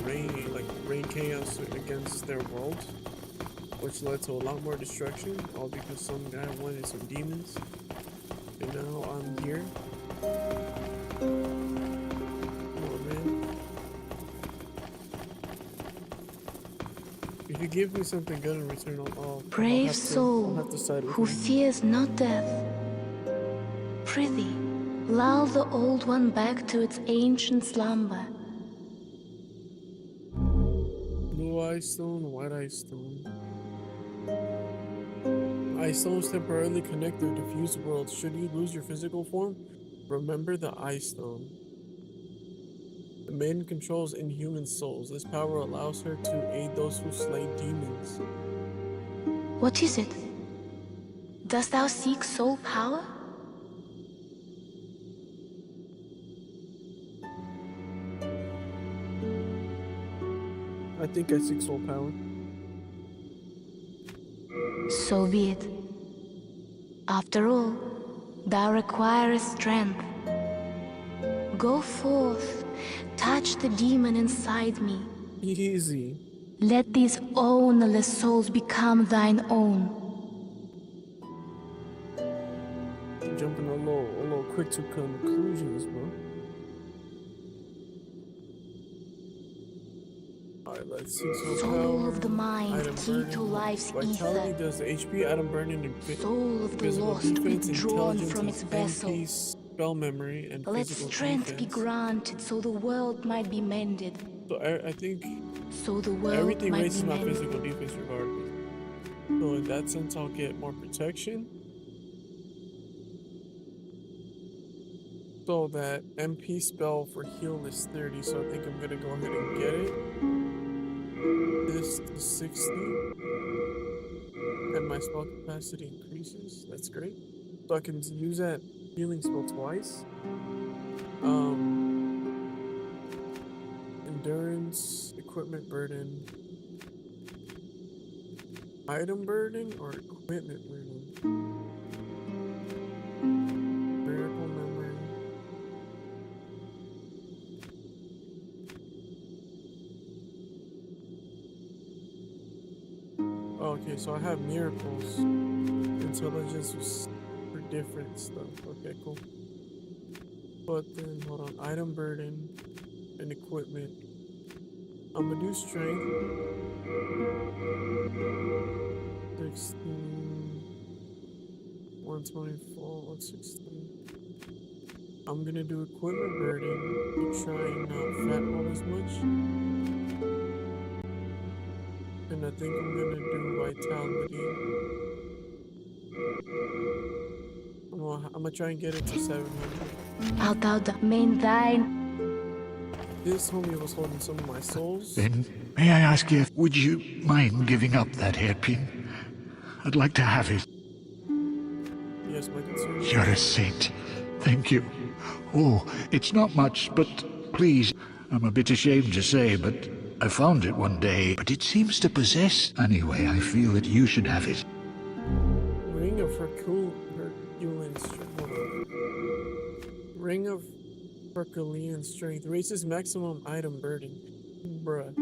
rain chaos against their world, which led to a lot more destruction, all because some guy wanted some demons. And now I'm here. Come on, man. If you give me something good in return, Brave soul who fears not death. Prithee, lull the old one back to its ancient slumber. Blue ice stone, white ice stone. Ice stones temporarily connect their diffused worlds. Should you lose your physical form, remember the ice stone. The maiden controls inhuman souls. This power allows her to aid those who slay demons. What is it? Dost thou seek soul power? I think I seek soul power. So be it. After all, thou requirest strength. Go forth, touch the demon inside me. Easy. Let these ownerless souls become thine own. Jumping a little quick to conclusions, bro. Alright, let's see. Soul of the mind, key to life's Vitality ether. does the HP, item burning, and Soul of the physical lost defense, withdrawn intelligence, from its vessel. MP, spell memory, and Let physical strength be defense. granted so the world might be mended. So I think So the world everything might raises be my mended. physical defense regardless. So in that sense, I'll get more protection. So that MP spell for heal is 30, so I think I'm gonna go ahead and get it. This to 60. And my spell capacity increases. That's great. So I can use that healing spell twice. Endurance, equipment burden, item burden, or equipment burden? Miracle memory. Okay, so I have miracles. Intelligence was for different stuff. Okay, cool. But then, hold on. Item burden and equipment. I'm gonna do strength. 16, 124, 116. I'm gonna do equipment burden to try and not fat roll as much. And I think I'm gonna do vitality. I'm gonna try and get it to 700. Art thou domain thine? This homie was holding some of my souls. Then, may I ask you, would you mind giving up that hairpin? I'd like to have it. Yes, my concern. You're a saint. Thank you. Oh, it's not much, but please, I'm a bit ashamed to say, but I found it one day, but it seems to possess. Anyway, I feel that you should have it. Ring of Herculean Strength. Ring of Herculean strength. Raises maximum item burden. Bruh.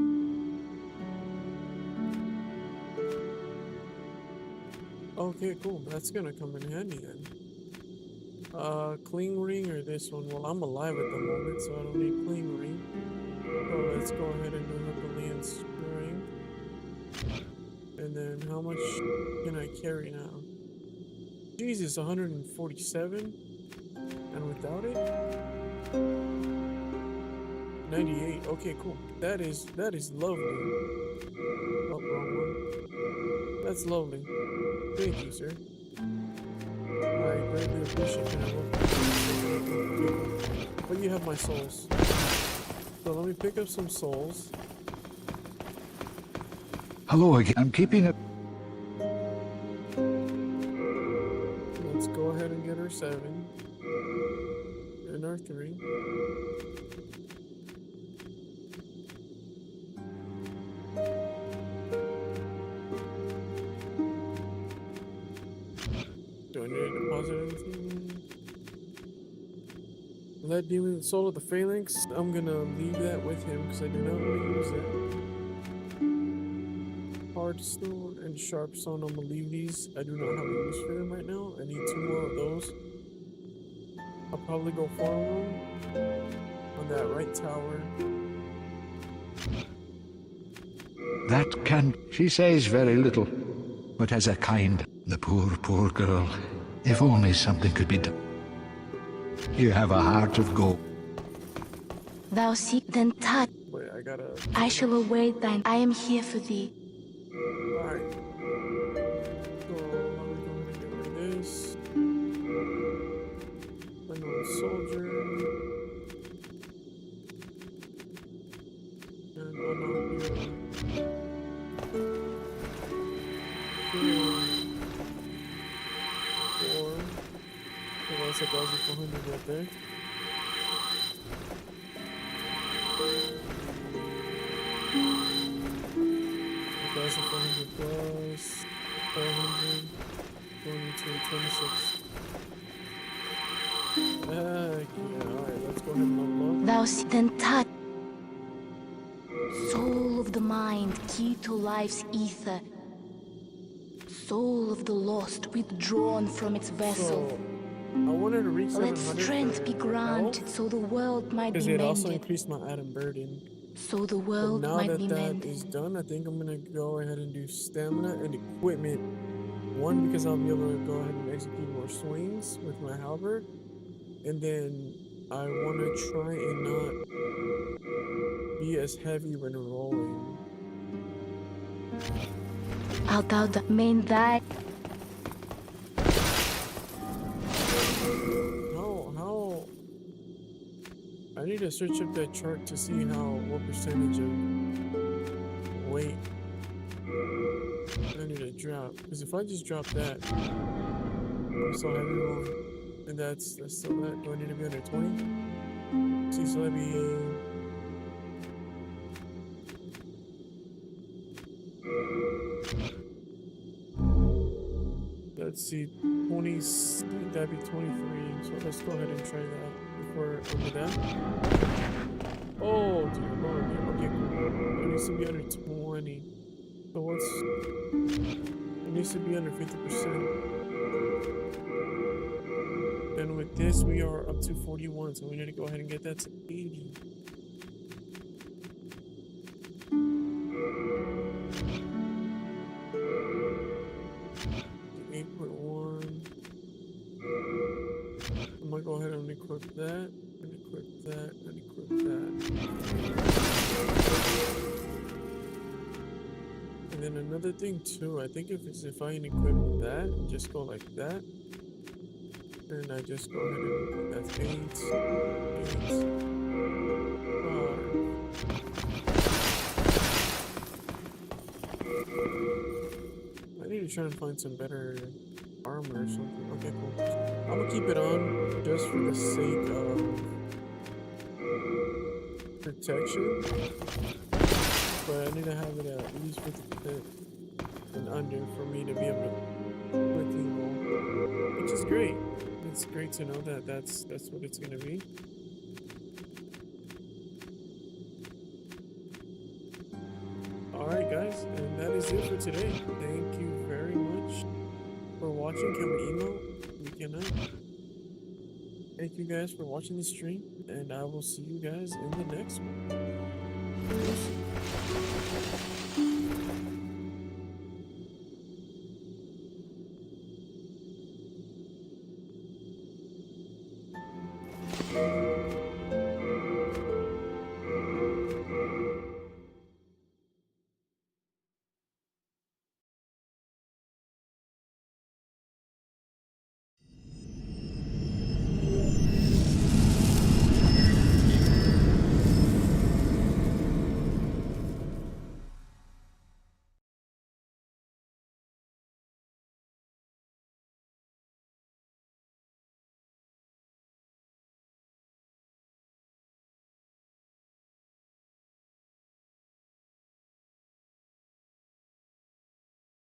Okay, cool. That's gonna come in handy then. Cling ring or this one? Well, I'm alive at the moment, so I don't need cling ring. So let's go ahead and do Herculean strength. And then how much can I carry now? Jesus, 147. And without it? 98. Okay, cool. That is lovely. Oh, wrong one. That's lovely. Thank you, sir. I greatly appreciate it. But you have my souls. So let me pick up some souls. Hello again. I'm keeping it. Let's go ahead and get our 7. And our 3. Do I need to deposit anything? Let Demon Soul of the Phalanx. I'm gonna leave that with him because I do not want to use it. Hard Stone and Sharp Stone. I'm gonna leave these. I do not have a use for them right now. I need 2 more of those. I'll probably go farm them on that right tower. That can. She says very little, but as a kind. The poor, poor girl. If only something could be done. You have a heart of gold. Thou seek then touch. Wait, I gotta. I shall await thine. I am here for thee. Alright. So, let me go ahead and get rid of this. Another soldier. And unarmed hero. Well, that's 1,400 right there. $1,400 plus 400 going to 26. Yeah, alright, let's go ahead and level up. Thou seek then touch. Soul of the mind, key to life's ether. Soul of the lost, withdrawn from its vessel. So, I wanted to reach 700. Let strength be granted so the world might be because mended. it also increased my atom burden. So the world But now might that be that mended. is done, I think I'm gonna go ahead and do stamina and equipment. One, because I'll be able to go ahead and execute more swings with my halberd, and then I want to try and not be as heavy when rolling. Art thou the main thy? How? I need to search up that chart to see what percentage of weight I need to drop. Because if I just drop that, I'm so heavy rolling, and that's still that. Do I need to be under 20? See, so that'd be. Let's see, 20, that'd be 23, so let's go ahead and try that if we're under that. Oh, dude, I'm over there. Okay, cool. It needs to be under 20. So what's... It needs to be under 50%. And with this, we are up to 41, so we need to go ahead and get that to 80. I'm gonna go ahead and equip that, and equip that, and equip that. And then another thing too, I think if I equip that, just go like that, and I just go ahead and that's 8, 5. I need to try and find some better armor or something. Okay, cool. I'm gonna keep it on just for the sake of protection, but I need to have it at least 50% and under for me to be able to quickly roll, which is great. It's great to know that that's what it's gonna be. Alright guys, and that is it for today. Thank you very much for watching. Can we email? We cannot. Thank you guys for watching the stream, and I will see you guys in the next one. Peace.